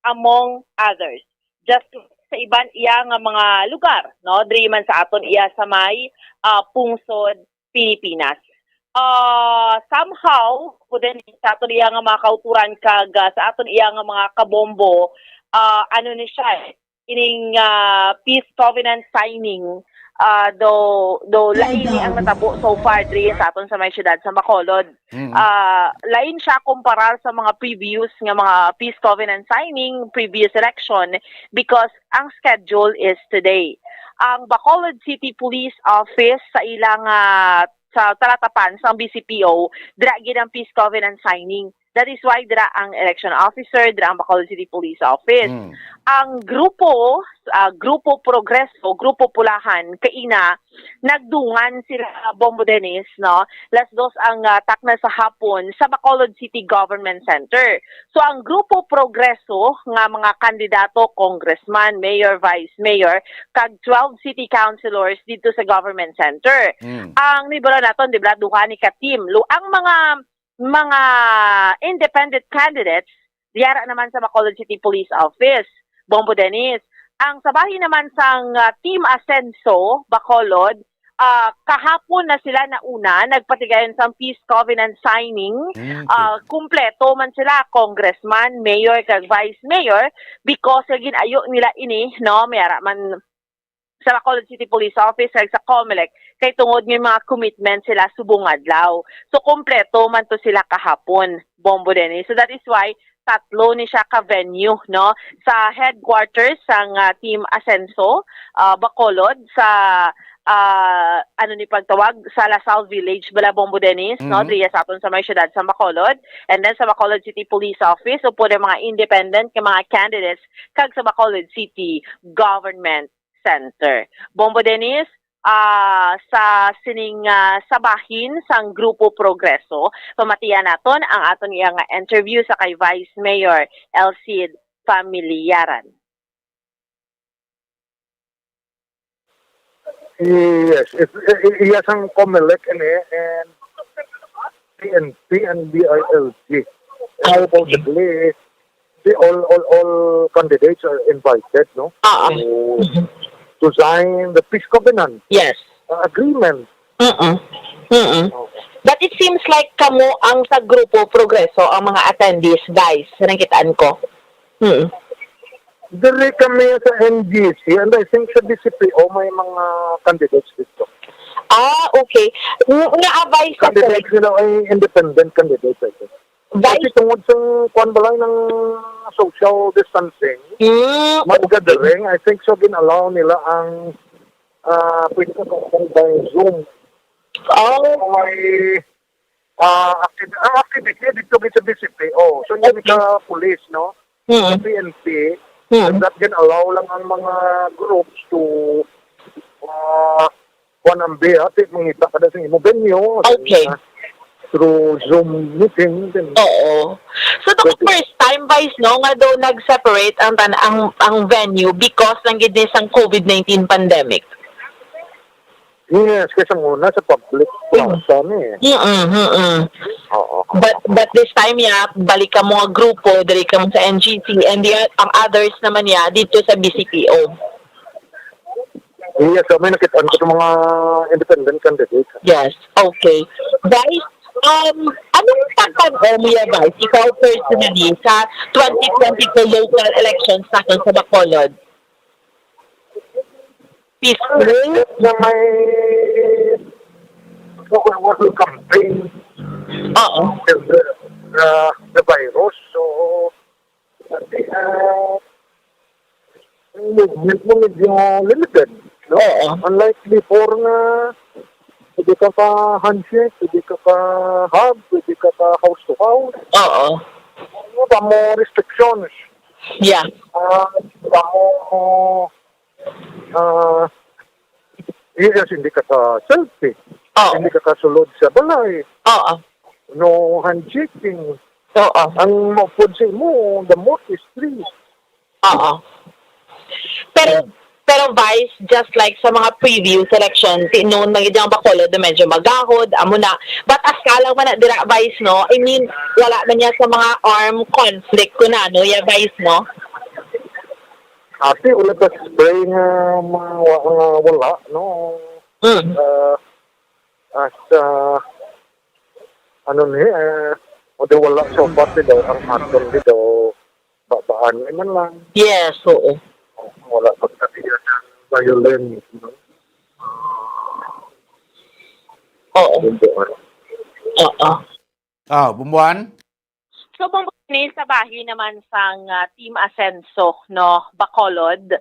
among others. Just sa iban iya nga mga lugar, no? Diri man sa aton iya sa may pungsod Pilipinas. Somehow puden sa aton iya nga mga kauturan kag sa aton iya nga mga kabombo ano ni siya ining peace covenant signing do lain ni ang natabo so far diri sa aton sa may syudad sa Bacolod. Lain siya kumparar sa mga previous nga mga peace covenant signing previous election because ang schedule is today. Ang Bacolod City Police Office sa ilang sa talatapan sa BCPO dira gid ang peace covenant signing. That is why dira ang election officer, dira ang Bacolod City Police Office. Ang grupo Progreso, Grupo Pulahan, kaina, nagdungan sila Bombo Dennis, no? Las dos ang takna sa hapon sa Bacolod City Government Center. So ang Grupo Progreso nga mga kandidato, congressman, mayor, vice mayor, kag 12 city councilors dito sa Government Center. Ang nibala naton, di ba, duha ni ka-team. Ang mga independent candidates, diyara naman sa Bacolod City Police Office, Bombo Dennis. Ang sabahin naman sang Team Asenso, Bacolod, kahapon na sila nauna, nagpatigayon sa Peace Covenant signing. Kumpleto man sila, congressman, mayor, kag vice mayor, because ginayo nila ini, no, mayara man sa Bacolod City Police Office kag sa COMELEC kay tungod ng mga commitment sila subong adlaw. So kompleto man to sila kahapon, Bombo Dennis. So that is why tatlo ni siya ka venue, no, sa headquarters sang Team Asenso, Bacolod, sa ano ni pagtawag sa Lasal Village bala, Bombo Dennis, no, diya sa aton sa may syudad sa Bacolod, and then sa Bacolod City Police Office, so po mga independent ka mga candidates kag sa Bacolod City Government Center. Bombo Dennis, sa sining sabahin sang Grupo Progreso, pamatiyan naton ang aton iyang interview sa kay Vice Mayor Elcid Familiaran. Yes, yes ang COMELEC and PNP and BILG. Supposedly, all candidates are invited, no? To sign the Peace Covenant. Yes. Agreement. But it seems like kamo ang sa Grupo Progreso ang mga attendees, guys. Nakitaan ko. Dili kami sa NGC and I think sa DCPO may mga candidates dito. Okay. Nga-advise sa candidates nila ay independent candidates, I think. Kasi tungod sa kuwan balay ng social distancing, mag-gathering, I think so ginalaw nila ang pwede ka kung by Zoom. May activity dito sa DCPO. So yun ka police, no? PNP, that ginalaw lang ang mga groups to kuwan ang biya, mangita ka na sa imo venue. Okay. Through Zoom meeting. Oo. So the first time, Vice, no, nga daw nag-separate ang venue because ng gidnis ang COVID-19 pandemic. Yes, kasi muna sa public plaza But this time balik ka mga grupo, dali ka mo sa NGC, and ang others naman dito sa BCPO. Yes, may nakitaan ko sa mga independent candidates. Yes, okay. Guys, anong pagkano mo guys, ikaw personally, sa 2022 local elections natin sa Bacolod? Peaceful? Na may campaign. The virus. So, movement mo medyo limited. No? Unlike before na pwede ka pa handshake, pwede ka pa hug, pwede ka pa house to house. Ano ba mo restrictions? Yeah. Ba mo yes, hindi ka ka selfie. Hindi ka kasulod sa balay. No handshaking. Ang mapod mo, the most is 3. Pero Vice, just like sa mga previous elections, noon nagiging Bacolod na medyo magahod, amo na. But as kalang man na dira, Vice, no? I mean, wala na niya sa mga armed conflict ko na, no? Yeah, Vice, no? Ate, ulit na spray nga wala, no? O di wala so far daw, ang aton daw, babaan man lang. Yes, oo. Wala pagkatiya ng violence, no? Bumbuan? So, sa bahay naman sang Team Asenso, no, Bacolod,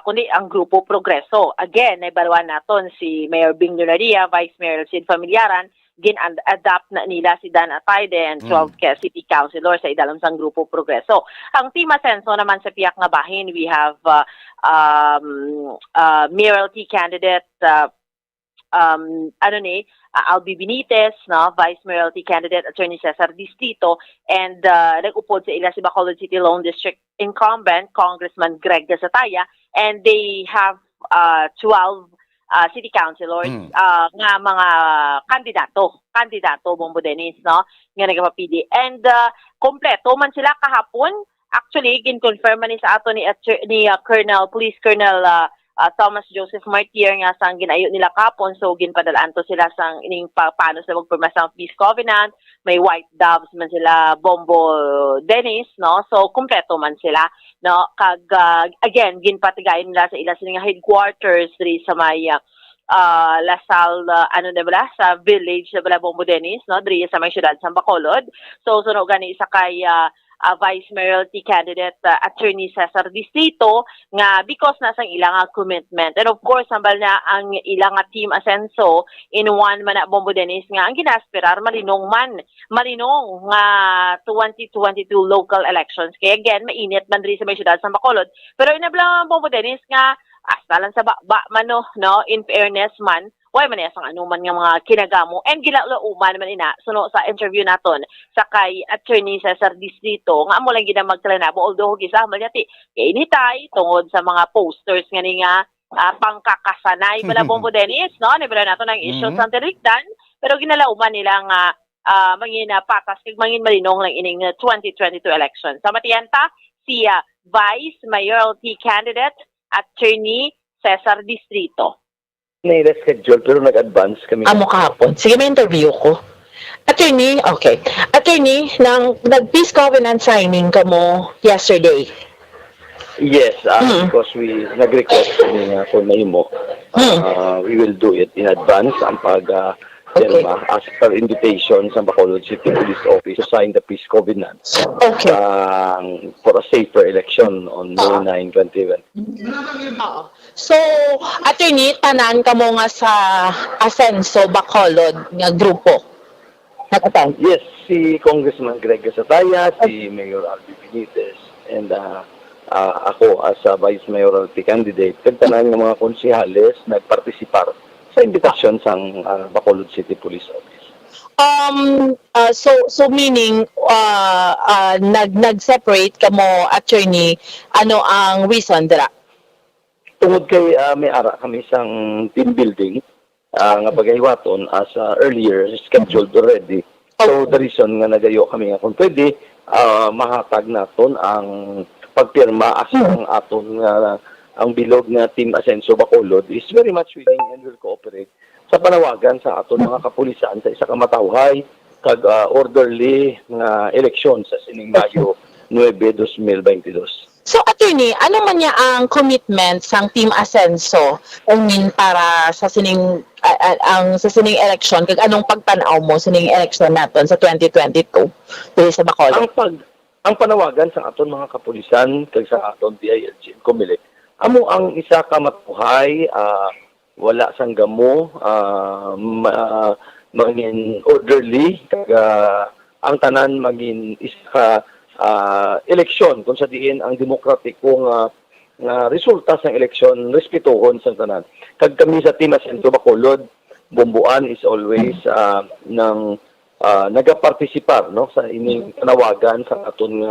kundi ang Grupo Progreso. Again, naibaruan naton si Mayor Bing Lunaria, Vice Mayor Elcid Familiaran, gin-adapt na nila si Dan Atayde and 12 city councilor sa idalam sang Grupo Progreso. Ang Team Asenso naman sa piyak nga bahin, we have mayoralty candidate Albi Benitez, no, Vice Mayoralty candidate Attorney Cesar Distito, and nag-upod sa ila si Bacolod City Lone District incumbent Congressman Greg Gasataya, and they have 12 city councilors nga mga kandidato Bombo Dennis, no, nga nagapapili, and kompleto man sila kahapon. Actually gin-confirm man ni sa ato ni Police Colonel Thomas Joseph Martir nga sang ginayo nila kapon, so ginpadalaan to sila sang ining paano sila magpirma sang peace covenant. May white doves man sila Bombo Dennis, no, so kompleto man sila, no, kag again ginpatigayon nila sa ila sining headquarters diri sa may Lasal sa village na bala Bombo Dennis, no, diri sa may syudad sa Bacolod. So sunog gani isa kay Vice Mayoralty candidate Attorney Cesar Distito nga because nasang ilang commitment, and of course sambal na ang ilang Team Asenso in one man Bombo Dennis nga ang ginaspirar malinong nga 2022 local elections. Kaya again mainit man rin sa may syudad sa Bacolod, pero inablang Bombo Dennis nga astalan sa man no, in fairness man why man asang anuman nga mga kinagamo, and gilauman man ina suno sa interview naton sa kay Attorney Cesar Distrito nga amo lang gid magkalanabo, although gisama niya ti initay tungod sa mga posters nga ni nga pangkakasanay bala Bombo Dennis, no, nibala nato ng issue sa Terikdan, pero ginalauman nila nga mangin patas kag mangin malinong lang ining 2022 election. Sa matiyanta si Vice Mayoralty candidate Attorney Cesar Distrito. Nai-reschedule pero nag-advance kami. Amo kahapon. Sige, may interview ko. Attorney, okay. Attorney, nag-peace covenant signing ka mo yesterday. Yes, because we nag-request kami nga kung mahimo. We will do it in advance ang pag-firma as per invitation sa Bacolod City Police Office to sign the peace covenant for a safer election on May 9, 2020. So, attorney, tanan ka mo nga sa Asenso Bacolod nga grupo. Nakatan? Yes, si Congressman Greg Gasataya, si Mayor Albi Benitez, and ako as a Vice Mayoralty candidate. Kagtanan ng mga konsihales nagpartisipar sa imbitasyon sang Bacolod City Police Office. So meaning nag-separate ka mo, attorney, ano ang reason dira? Tungod kay may ara kami sang team building nga pagaywaton as earlier scheduled already. So the reason nga nagayo kami nga kung pwede mahatag naton ang pagpirma as ang aton ang bilog nga Team Asenso Bacolod is very much willing and will cooperate sa panawagan sa aton mga kapulisan sa isa ka matawhay kag orderly nga eleksyon sa sining Mayo 9, 2022. So, attorney, ano man niya ang commitment sang Team Asenso para sa sining sa sining election, kag anong pagtanaw mo sining election naton sa 2022 diri sa Bacolod? Ang panawagan sa aton mga kapulisan kag sa aton DILG Comelec, amo ang isa ka matuhay, wala sang gamo, maging orderly, kag ang tanan maging isa ka eleksyon kung sa diin ang demokratikong resulta sa eleksyon respetuhon sa tanan. Kag kami sa Team Asenso Bacolod, Bomboan is always nagapartisipar no sa ining panawagan sa aton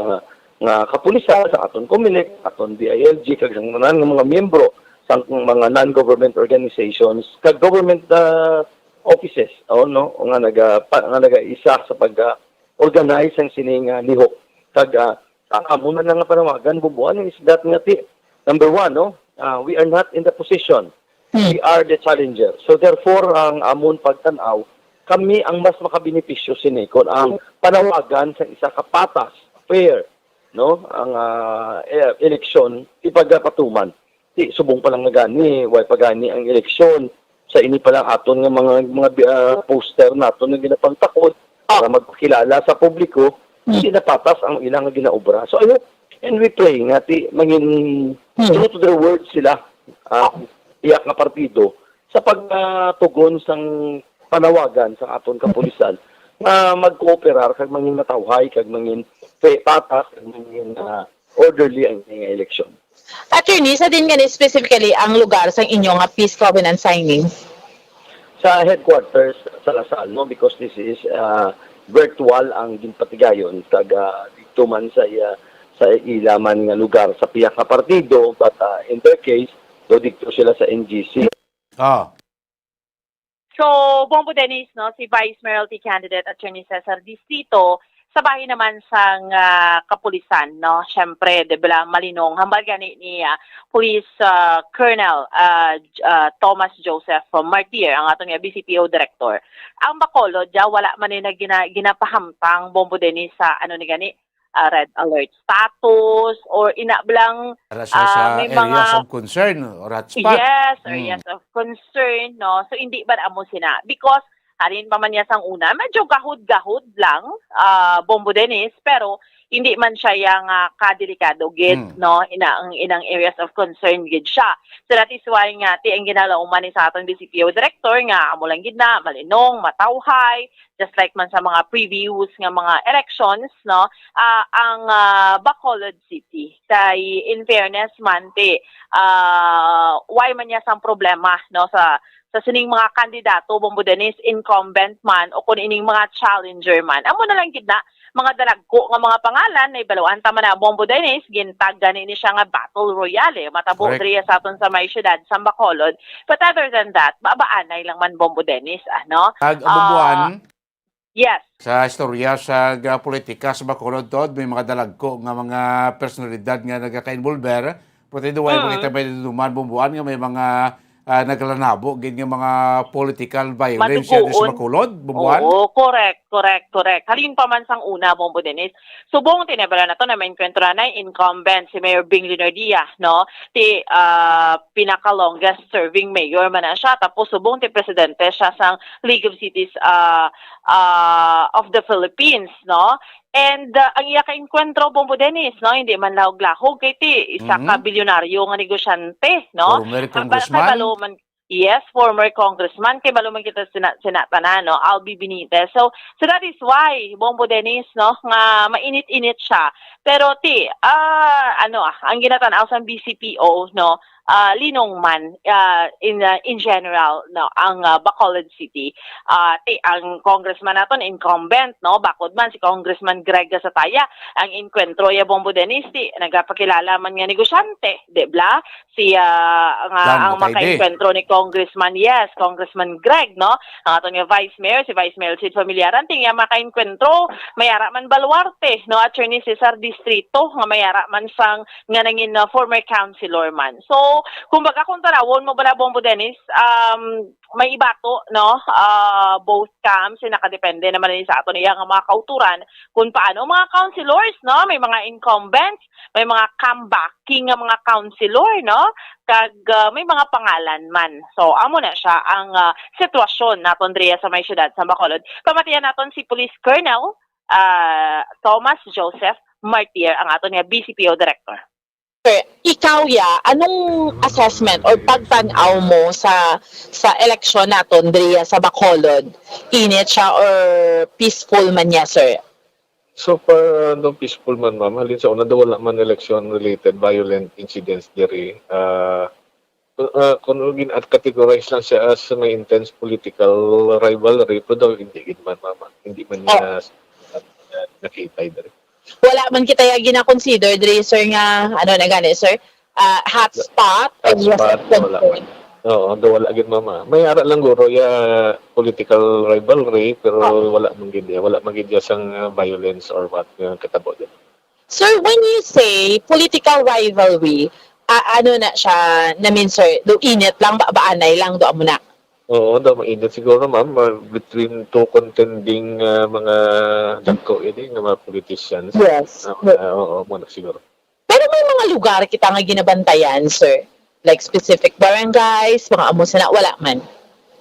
nga kapulisan, sa aton Comelec, aton DILG kag sa mga miyembro sa mga non-government organizations kag government offices nga naga-isa sa pag-organize ang sining lihok. Kag amo na nga panawagan Bomboan is that nga number one, we are not in the position, we are the challenger. So therefore ang amon pagtanaw, kami ang mas makabenepisyo sini kon ang panawagan sa isa ka patas, fair, no, ang eleksyon ipagpatuman. Ti subong pa lang nga gani, way pagani ang eleksyon sa ini pa lang aton nga mga poster naton nga ginapangtakod para magpakilala sa publiko. Hindi napatas ang ilang ginaobra. So and we pray nga mangin to their words sila iyak nga partido sa pagtugon sang panawagan sa aton kapulisan na mag-cooperar kag mangin natawhay kag mangin patas kag mangin orderly ang election. Attorney, sa din gani specifically ang lugar sa inyong peace covenant signing? Sa headquarters sa Lasal, no, because this is virtual ang ginpatigayon kag dito man sa ilaman nga lugar sa piyak na partido, but in their case do dito sila sa NGC. So, Bombo Dennis, no, si Vice Mayoralty candidate Attorney Cesar Distrito, sa bahay naman sang kapulisan, no, syempre, de bala malinong hambal gani ni Police Colonel Thomas Joseph Martir, ang atong BCPO Director. Ang Bacolod, wala man na ginapahamtang Bombo Dennis sa ano ni gani, red alert status or inablang sa may areas mga of concern or hotspot. yes, areas of concern, no? So, hindi ba amo sina? Because, harin pa man niya sang una, medyo gahud-gahud lang, Bombo Dennis, pero hindi man siya yung kadelikado gid, no? Inang areas of concern gid siya. So, that is why nga, ang ginalauman ni sa atong BCPO Director nga, amo lang gid na, malinong, matawhay, just like man sa mga previous nga mga elections, no? Ang Bacolod City, kay in fairness man, why man niya sang problema, no? Sa sining mga kandidato, Bombo Dennis, incumbent man, o kung ining mga challenger man. Amo na lang gid na, mga dalagko nga mga pangalan, na ibalawaan tama na Bombo Dennis, gintag gani ni siya nga Battle Royale, matabo riya sa aton sa may syudad, sa Bacolod. But other than that, babaanay lang man Bombo Dennis, ano? Abubuan, yes. sa istorya sa politika sa Bacolod tod, may mga dalagko nga mga personalidad nga nagaka-involver, pati duway mga may duman bumbuan nga may mga naglanabo gid nga mga political violence yan sa Bacolod, bumbuan. Oo, correct. Halin pa man sang una, Bombo Dennis. Subong tinebala na to na may enkwentro na incumbent si Mayor Bing Linardia, no? Ti pinaka-longest serving mayor man na siya. Tapos subong ti presidente siya sang League of Cities of the Philippines, no? And ang iya ka enkwentro, Bombo Dennis, no? Hindi man lahog-lahog kay ti isa ka bilyonaryo nga negosyante, no? Former congressman. Yes, former congressman. Kay balo man kita sinatana, no? Albi Benitez. So that is why, Bombo Dennis, no? Nga mainit-init siya. Pero ang ginatanaw sa BCPO, no? Linong man in general, no, ang Bacolod City, ang congressman naton incumbent, no, bakod man si Congressman Greg Gasataya, ang enkwentro ya Bombo Dennis, nagapakilala man nga negosyante, di ba? Si ang maka-enkwentro ni Congressman Greg, no, ang aton nga Vice Mayor, si Vice Mayor Sid Familiaran, tingya maka-enkwentro, mayara man Baluarte, no, Attorney Cesar Distrito, nga mayara man sang nga nangin former councilor man. So, kumbaga kung tarawon mo bala Bombo Dennis, may iba to, no? Both camps, nakadepende naman din sa ato niya ng mga kauturan kung paano mga councilors, no? May mga incumbents, may mga comebacking ng mga councilor, no? Kag may mga pangalan man. So, amo na siya ang sitwasyon naton Drea sa may syudad sa Bacolod. Pamatiyan naton si Police Colonel Thomas Joseph Martir, ang aton niya BCPO Director. Sir, ikaw anong assessment or pagtanaw mo sa election naton Drea sa Bacolod? Init siya or peaceful man niya, sir? So far, no peaceful man, ma'am. Halin sa una, wala man election-related violent incidents diri. Kung at categorize lang siya as may intense political rivalry, pero hindi man, ma'am. Hindi man niya nakita diri. Wala man kita gina-consider diri, sir, nga ano na gani, sir? Hotspot? Wala man. Oo, wala gid, mama. May ara lang guro political rivalry, pero wala man gid sang violence or what katabo din. Sir, when you say political rivalry, ano na siya namin, sir? Do init lang, baanay lang, do amo na? Oo, mainit siguro, ma'am, between two contending mga dagko nga mga politicians. Yes. Oo, muna siguro. Pero may mga lugar kita nga ginabantayan, sir? Like specific barangays, mga amos na wala man?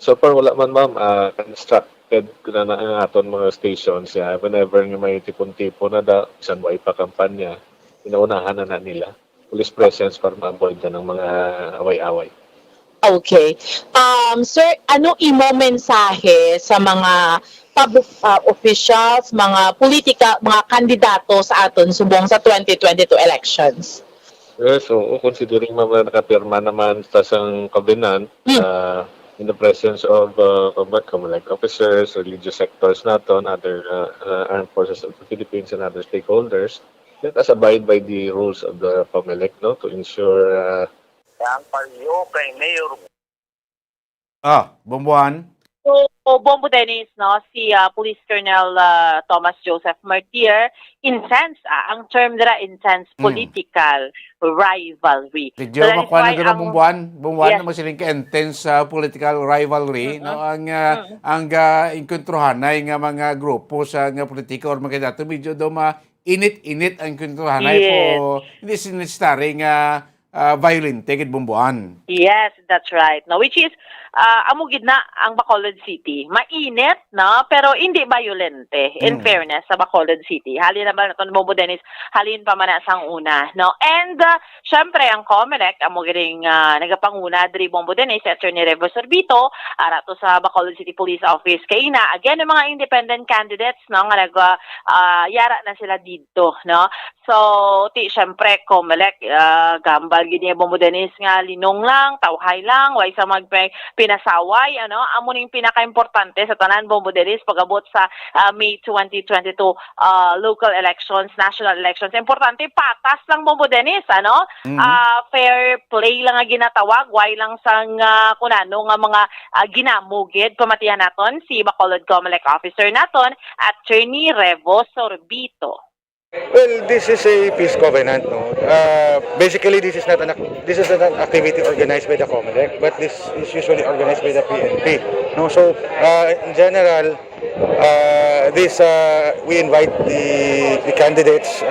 So far, wala man, ma'am. Constructed na ang aton mga stations. Whenever may tipon-tipon na isang way pa kampanya, inaunahan na nila. Police presence para ma-avoid na ng mga away-away. Okay. Sir, ano imo mensahe sa mga public officials, mga politika, mga kandidato sa aton subong sa 2022 elections? Yes, so considering mga nakapirma naman sa sang covenant in the presence of like officers, religious sectors naton, other armed forces of the Philippines and other stakeholders, let us abide by the rules of the COMELEC, no, to ensure Ang payo kay Mayor Bomboan. So, Bombo Dennis, no, si Police Colonel Thomas Joseph Martir, intense, ang term nila, intense political rivalry. Medyo that is makuha why na gano'n Bomboan. Bomboan Yes. naman silang ka-intense political rivalry. No? Ang inkontrohan na yung mga grupo sa politika or mga kandidato, medyo daw init-init ang inkontrohan na Yes. po. Hindi sinistari nga violent, take it Bomboan. Yes, that's right. No, which is amo gid na ang Bacolod City. Mainit, no, pero hindi violente. In fairness sa Bacolod City. Halin naman naton Bombo Dennis, halin pa man sang una, no. And syempre ang COMELEC amo giring nagapanguna diri Bombo Dennis, Attorney Revo Sorbito, ara to sa Bacolod City Police Office kay na again yung mga independent candidates, no, nga yara na sila dito, no. So, syempre COMELEC gambal gid niya Bombo Dennis nga linong lang, tawhay lang, way sa pinasaway, amo ning pinaka-importante sa tanan Bombo Dennis pag-abot sa May 2022 local elections, national elections. Importante patas lang Bombo Dennis, fair play lang nga ginatawag, way lang sang kunano nga mga ginamugid pamatihan naton si Bacolod COMELEC officer naton, Attorney Revo Sorbito. Well, this is a peace covenant, no. Basically, this is not an activity organized by the COMELEC, but this is usually organized by the PNP. No, so in general, we invite the candidates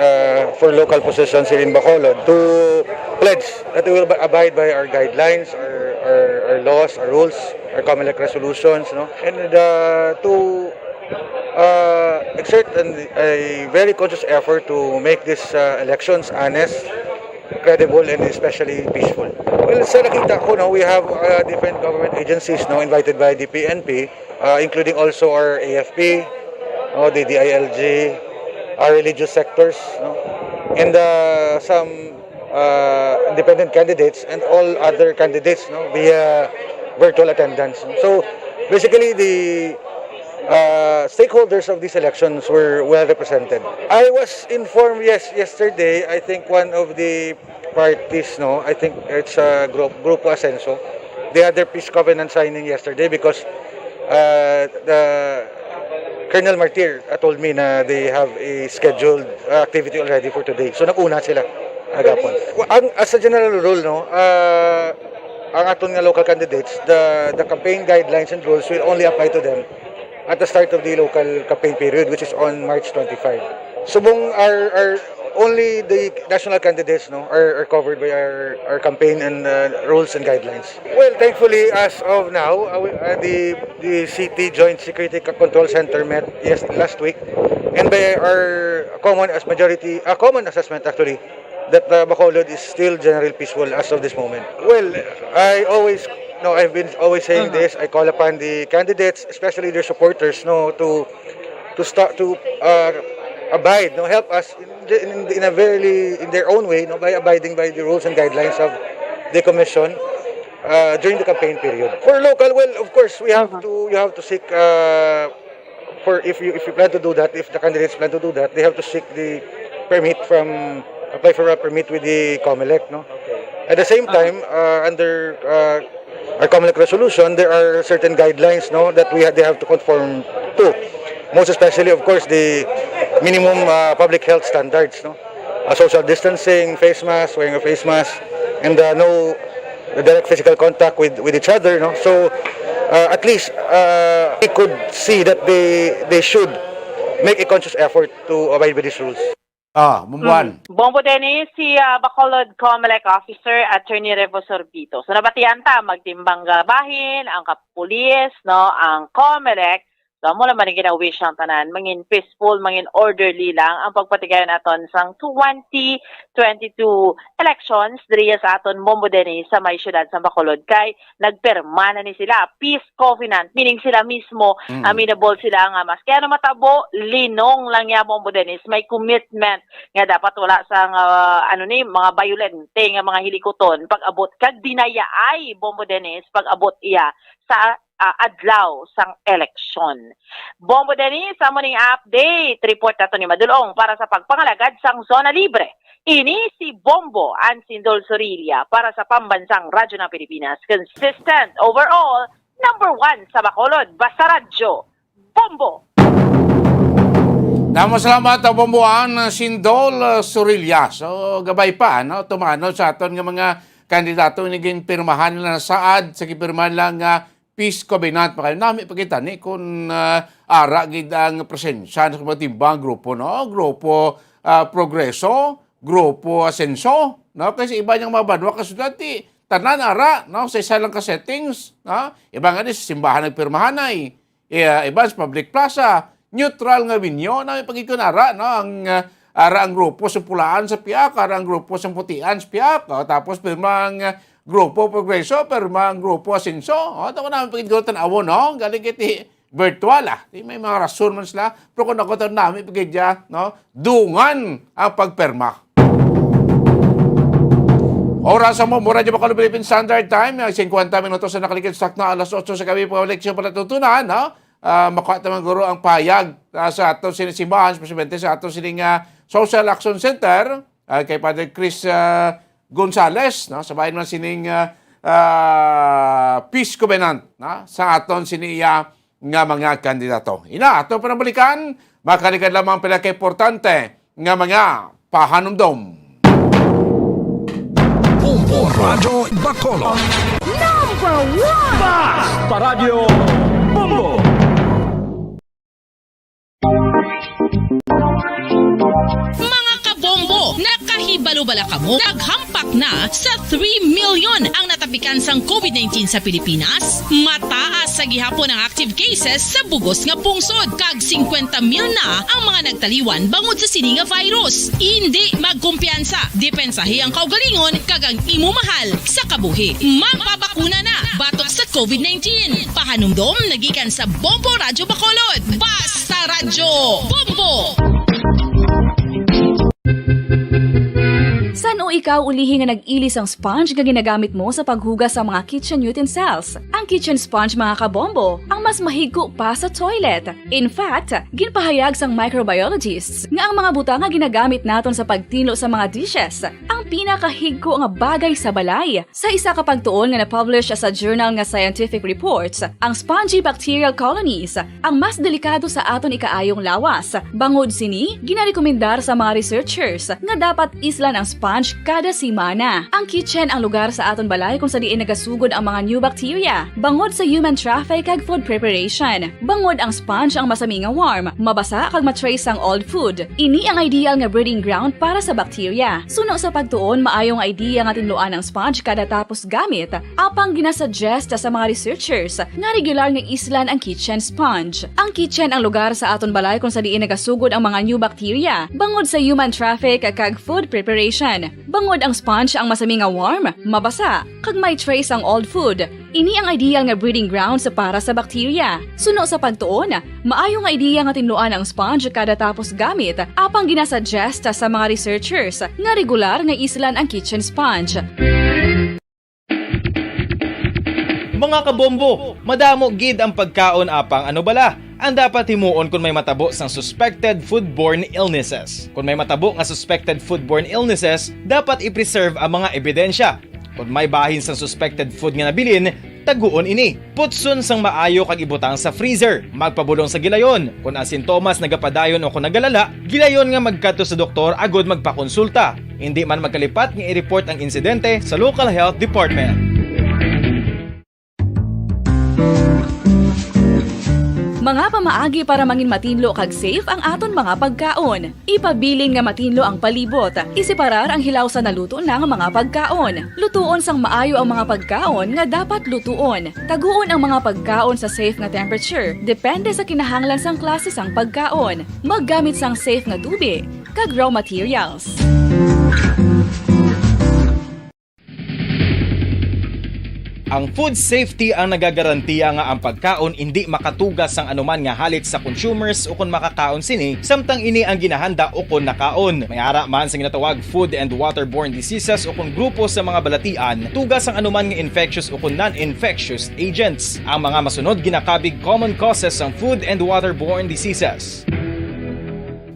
for local positions here in Bacolod to pledge that they will abide by our guidelines, our laws, our rules, our COMELEC resolutions, no, and to exert a very conscious effort to make these elections honest, credible, and especially peaceful. Well, sa nakita ko, no, we have different government agencies, no, invited by the PNP, including also our AFP, no, the DILG, our religious sectors, no, and some independent candidates and all other candidates, no, via virtual attendance. So basically, the stakeholders of these elections were well represented. I was informed yesterday, I think one of the parties, no, I think it's Grupo Ascenso, they had their peace covenant signing yesterday because the Colonel Martir told me na they have a scheduled activity already for today. So nag-una sila agapon. As a general rule, no, ang aton nga local candidates, the campaign guidelines and rules will only apply to them at the start of the local campaign period, which is on March 25. Subong our only the national candidates, no, are covered by our campaign and rules and guidelines. Well, thankfully, as of now, the City Joint Security Control Center met last week, and by our common assessment actually, that Bacolod is still generally peaceful as of this moment. Well, I've been always saying this. I call upon the candidates, especially their supporters, no, to abide, no, help us in their own way, no, by abiding by the rules and guidelines of the commission during the campaign period. For local, well, of course, you have to seek if you plan to do that, if the candidates plan to do that, they have to seek the apply for a permit with the COMELEC, no. At the same time, under our COMELEC resolution, there are certain guidelines, no, that they have to conform to. Most especially, of course, the minimum public health standards, no, social distancing, face mask, wearing a face mask, and no direct physical contact with each other, no. So at least we could see that they should make a conscious effort to abide by these rules. Bomboan. Bombo Dennis, si Bacolod COMELEC officer, Attorney Revo Sorbito. So nabatian ta, magtimbang bahin, ang kapulis, no, ang COMELEC, So, mula man gina-wish ang tanan, mangin peaceful, mangin orderly lang ang pagpatigayon naton sang 2022 elections diriya sa aton Bombo Deni sa may syudad sa Bacolod kay nagperma na ni sila peace covenant, meaning sila mismo amenable sila nga mas kaya na matabo linong lang ya Bombo Denis may commitment nga dapat wala sang mga violente nga mga hilikoton pag-abot kag dinayaay Bombo Denis pag-abot iya sa adlaw sang eleksyon. Bombo Denis, sa muning update, report nato ni Madulong para sa pagpangalagad sang zona libre. Ini si Bombo Ansindol Sorilla para sa pambansang radyo ng Pilipinas. Consistent overall, number 1 sa Bacolod, basta radyo, Bombo! Damo salamat ang Bomboan Sindol Sorilla. So, gabay pa, no? Tumano sa aton nga mga kandidato naging pirmahan na saad sa kipirmahan lang peace covenant. Makayo namin pagkita ni kung ara gid ang presensya sa mga timbang grupo, no? Grupo Progreso, Grupo Asenso, no? Kasi iba niyang mga banwa kasulati, tanan ara, no? Sa isa lang ka settings, no? Iba nga sa simbahan nagpirmahan ay, iba sa public plaza, neutral nga binyo, namin pagkikunara, no? Ang ara ang grupo sa pulaan sa piak, ara ang grupo sa putian sa piak, no? Tapos pirmang Grupo Progreso, pirmang Grupo Asenso, o, ito ko namin pagkikutan awo, no? Galing kiti virtual, may mga rason man sila, pero kung nakutan namin pagkidya, no? Dungan ang pagperma. Oras mo, mura dyan Bacolod Philippine Standard Time, 50 minutos na nakalikit na alas 8 sa gabi po leksyon pala tutunan, no? Makuha naman guro ang payag sa atong sinisimbahan, spesialmente sa atong sining Social Action Center, kay Padre Chris Gonzales, no? Sabayan man sining peace covenant, no? Sa aton siniya nga mga kandidato. Ina, ato panabalikan, makalikad lamang pala kay importante nga mga pahanumdom. Bombo Radyo Bacolod. Number 1! Basta Radio Bombo! Mga kabombo, nakahibalo bala kamo? Naghampak na sa 3 million ang natapikan sang COVID-19 sa Pilipinas. Mataas sa gihapon ang active cases sa bugos nga pungsod. Kag 50 mil na ang mga nagtaliwan bangod sa sini nga virus. Hindi magkumpiyansa. Depensahi ang kaugalingon kag ang imo mahal sa kabuhi. Magpabakuna na batok sa COVID-19. Pahanumdom nagikan sa Bombo Radyo Bacolod. Basta Radyo Bombo! San o ikaw ulihi nga nag-ilis ang sponge nga ginagamit mo sa paghugas sa mga kitchen utensils? Ang kitchen sponge mga kabombo, ang mas mahigko pa sa toilet. In fact, ginpahayag sang microbiologists nga ang mga butang nga ginagamit naton sa pagtilo sa mga dishes ang pinakahigko nga bagay sa balay. Sa isa ka pagtuon nga na-publish sa journal nga Scientific Reports, ang spongy bacterial colonies ang mas delikado sa aton ikaayong lawas. Bangod sini, ginarekomendar sa mga researchers nga dapat islan ang sponge kada simana. Ang kitchen ang lugar sa aton balay kung sa diin nagasugod ang mga new bacteria. Bangod sa human traffic kag food preparation. Bangod ang sponge ang masami nga warm, mabasa kag matrace ang old food. Ini ang ideal nga breeding ground para sa bacteria. Suno sa pagtuon, maayong idea nga tinluan ang sponge kada tapos gamit. Apang ginasuggest sa mga researchers nga regular nga islan ang kitchen sponge. Ang kitchen ang lugar sa aton balay kung sa diin nagasugod ang mga new bacteria. Bangod sa human traffic kag food preparation. Bangod ang sponge ang masami nga warm, mabasa, kag may trace ang old food. Ini ang ideal nga breeding ground sa para sa bacteria. Suno sa pagtuon, maayong idea nga tinluan ang sponge kada tapos gamit. Apang ginasuggest sa mga researchers nga regular nga islan ang kitchen sponge. Mga kabombo, madamo gid ang pagkaon apang ano bala. Ang dapat himuon kung may matabo sang suspected foodborne illnesses. Kung may matabo nga suspected foodborne illnesses, dapat i-preserve ang mga ebidensya. Kung may bahin sang suspected food nga nabilin, taguon ini. Putson sang maayo kag ibutang sa freezer. Magpabulong sa gilayon. Kung ang sintomas nagapadayon o kung nagalala, gilayon nga magkadto sa doktor agud magpakonsulta. Hindi man magkalipat nga i-report ang insidente sa local health department. Mga pamaagi para mangin matinlo kag safe ang aton mga pagkaon. Ipabilin nga matinlo ang palibot. Isiparar ang hilaw sa naluto na nga mga pagkaon. Lutuon sang maayo ang mga pagkaon nga dapat lutuon. Taguon ang mga pagkaon sa safe nga temperature. Depende sa kinahanglan sang klase sang pagkaon. Maggamit sang safe nga tubig kag raw materials. Ang food safety ang nagagarantiya nga ang pagkaon hindi makatugas sang anuman nga halit sa consumers o kung makakaon sini, samtang ini ang ginahanda o kung nakaon. May ara man sa ginatawag food and waterborne diseases o kung grupo sa mga balatian, tugas ang anuman nga infectious o kung non-infectious agents. Ang mga masunod ginakabig common causes ng food and waterborne diseases.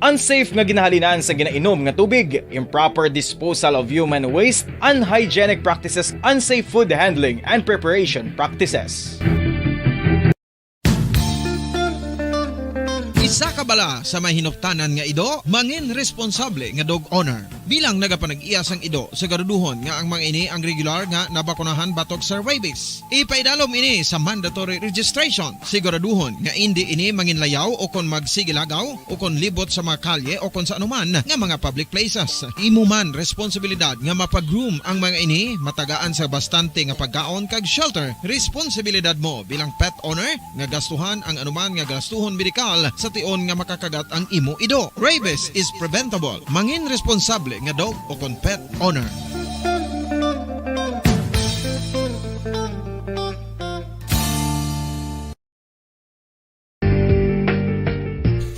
Unsafe nga ginahalinan sa ginainom nga tubig, improper disposal of human waste, unhygienic practices, unsafe food handling and preparation practices. Isa ka bala sa may hinuptanan nga ido, mangin responsable nga dog owner. Bilang nagapanag-iyas ang ido, siguraduhon nga ang mga ini ang regular nga nabakunahan batok sa rabies. Ipaidalom ini sa mandatory registration. Siguraduhon nga hindi ini manginlayaw o kon magsigilagaw o kon libot sa mga kalye o kon sa anuman nga mga public places. Imo man responsibilidad nga mapag-groom ang mga ini, matagaan sa bastante nga pagkaon kag shelter. Responsibilidad mo bilang pet owner nga gastuhan ang anuman nga gastuhon medikal sa tion nga makakagat ang imo ido. Rabies is preventable. Mangin responsable nga dog o kon pet owner.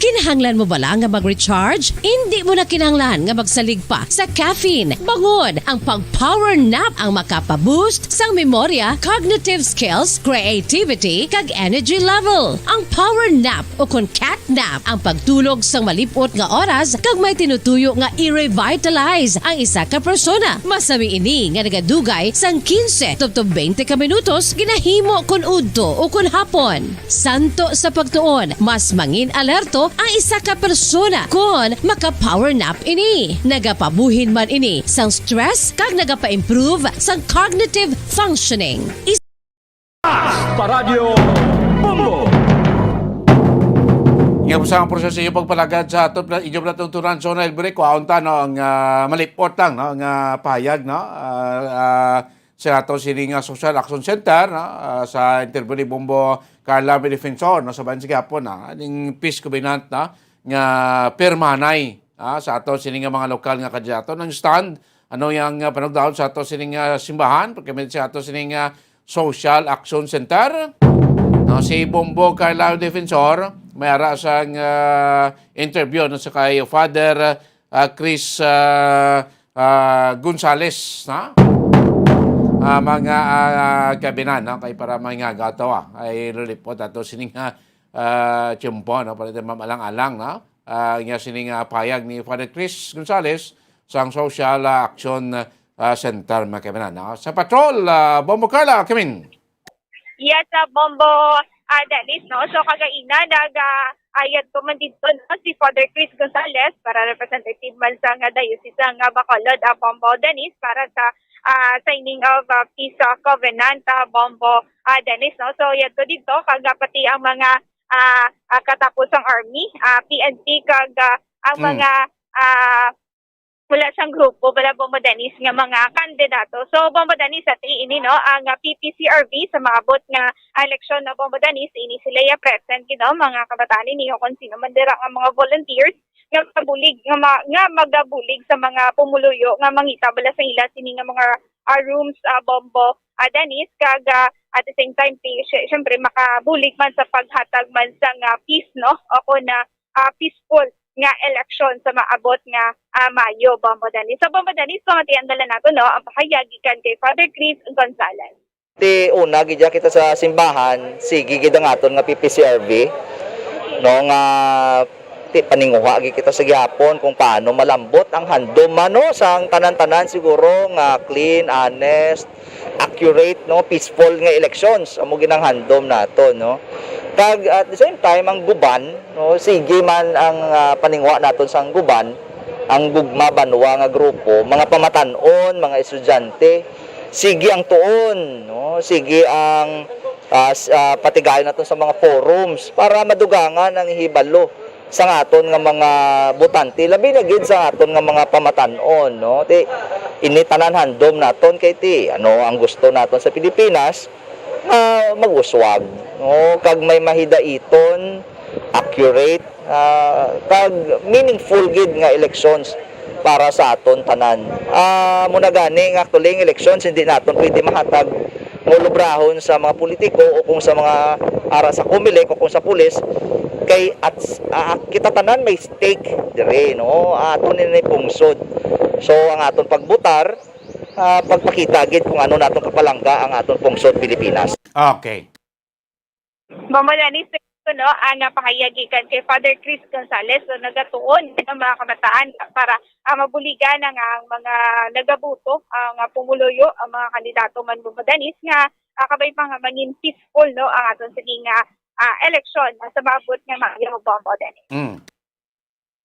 Kinahanglan mo bala nga mag-recharge? Hindi mo na kinahanglan nga magsalig pa sa caffeine. Bangod ang pag-power nap ang makapaboost sang memorya, cognitive skills, creativity, kag energy level. Ang power nap o kon cat nap ang pagtulog sang malipot nga oras kag may tinutuyo nga i-revitalize ang isa ka persona. Masami ini nga nagadugay sang 15 to 20 ka minutos ginahimo kun udto o kun hapon. Santo sa pagtuon, mas mangin alerto ang isa ka persona kung maka-power nap ini. Nagapabuhin man ini sang stress kag nagapa-improve sang cognitive functioning. Paradyo Bombo! Nga po sa ang proseso yung pagpalagad sa ato, inyong natungtunan sa Ronald Break, kaunta no, ang malipot lang, no, ang pahayag, no, sa ato sining Social Action Center, no, sa interview ni Bombo Carla Defensor, no, sa Bansi Gapon, aning peace covenant, no, nga permanay, sa ato sining mga lokal nga kadyato, ng stand, ano yung panagdahon sa ato sining simbahan, pagkamit sa ato sining Social Action Center. No, si Bombo Carla Defensor, may ara sang interview no, sa kay Father Chris Gonzales, na? Mga kabinan, no? Kay para mga gatawa ay lulipot ato sining tiyempo, no? Para mamalang-alang, no? Nga sining payag ni Father Chris Gonzales sa Social Action Center, mga kabinan, no? Sa patrol, Bombo Carla, kamin. Yes, Bombo Dennis, no? So, kagaina, ayat ko man dito, no? Si Father Chris Gonzales, para representative man sa Diocese ng Bacolod, Bombo Dennis, para sa signing of peace covenant, Bombo Dennis, no? So, ayat ko dito, kagapati ang mga katapusang army, PNP, kag ang mga mula siyang grupo, wala Bombo Dennis nga mga kandidato. So, Bombo Dennis at ini, no, ang PPCRV sa maabot nga eleksyon na Bombo Dennis, ini sila present, mga kabataan niyo kung sino man dira ang mga volunteers nga magabulig, nga magabulig sa mga pumuluyo, nga mangita bala sa ila sini nga mga rooms, Bombo Dennis, kag at the same time, syempre makabulig man sa paghatag man sa peace, no, ako na peaceful nga eleksyon sa maabot nga Mayo, Bombo Dennis. So, Bombo Dennis, pamatian dala nato, no, ang pahayagikan kay Father Chris Gonzales. Ti una, gidya kita sa simbahan, sige gida nga aton nga PPCRV, no, nga paninguha kita sa gihapon kung paano malambot ang handom, no, sa tanan-tanan siguro nga clean, honest, accurate, no, peaceful nga elections amo ginang handom nato, no. Kag at the same time ang guban, no, sige man ang paningwa naton sa guban, ang gugma banwa nga grupo, mga pamatan-on, mga estudyante, sige ang tuon, no, sige ang patigayon naton sa mga forums para madugangan ang hibalo sa aton nga mga butante, labi na gid sa aton nga mga pamatan-on, no? Ti ini tanan handom naton kay ti ano ang gusto naton sa Pilipinas nga maguswag, no? Kag may mahidaiton, accurate, kag meaningful gid nga elections para sa aton tanan. Muna gani nga actually ang elections hindi naton pwede mahatag mulubrahon sa mga politiko o kung sa mga ara sa Comelec o kung sa pulis kay at kita tanan may stake dire, no? Aton ni pungsod. So ang aton pagbutar pagpakita gid kung ano naton kapalangga ang aton pungsod Pilipinas. Okay. Mamalanis no, ang pakayagikan kay Father Chris Gonzales so nagatuon ng mga kabataan para mabuligan ang mga nagabuto ang pumuluyo ang mga kandidato man bumadanis nga kabay pa nga maging peaceful no ang aton saging election sa maabot nga maayo bombo Dennis.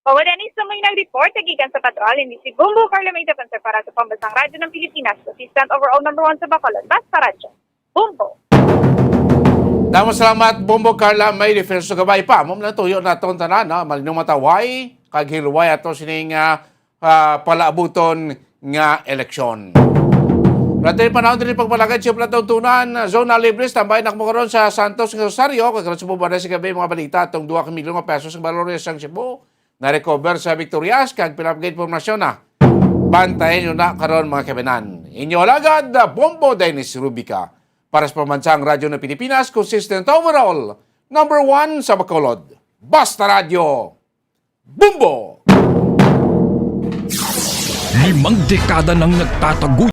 Bombo Dennis sa may nag-report gikan sa patrol ni si Bumbo Carla Mayta para sa Pambansang Radyo ng Pilipinas, Assistant Overall No. 1 sa Bacolod, Basta Radyo. Bumbo. Damo salamat Bombo Carla, may reference sa gabay pa. Mom lang tuyo na ton tanan, malinong mataway kag hilway ato sining palaabuton nga eleksyon. Ratay panahon din pagpalagay siya platong tunan, zona libres, tambay nakmukaroon sa Santos ng Rosario, kagkaroon sa bubara sa gabi mga balita, itong 2 milyon pesos ang valores ng Cebu, na-recover sa Victorias, kag pinapagay informasyon na. Bantayin nyo na karon mga kabinan. Inyo alagad, Bombo Dennis Rubica. Para sa Pambansang Radyo ng Pilipinas, consistent overall, number 1 sa Bacolod. Basta Radio. Bumbo! 5 dekada nang nagtataguy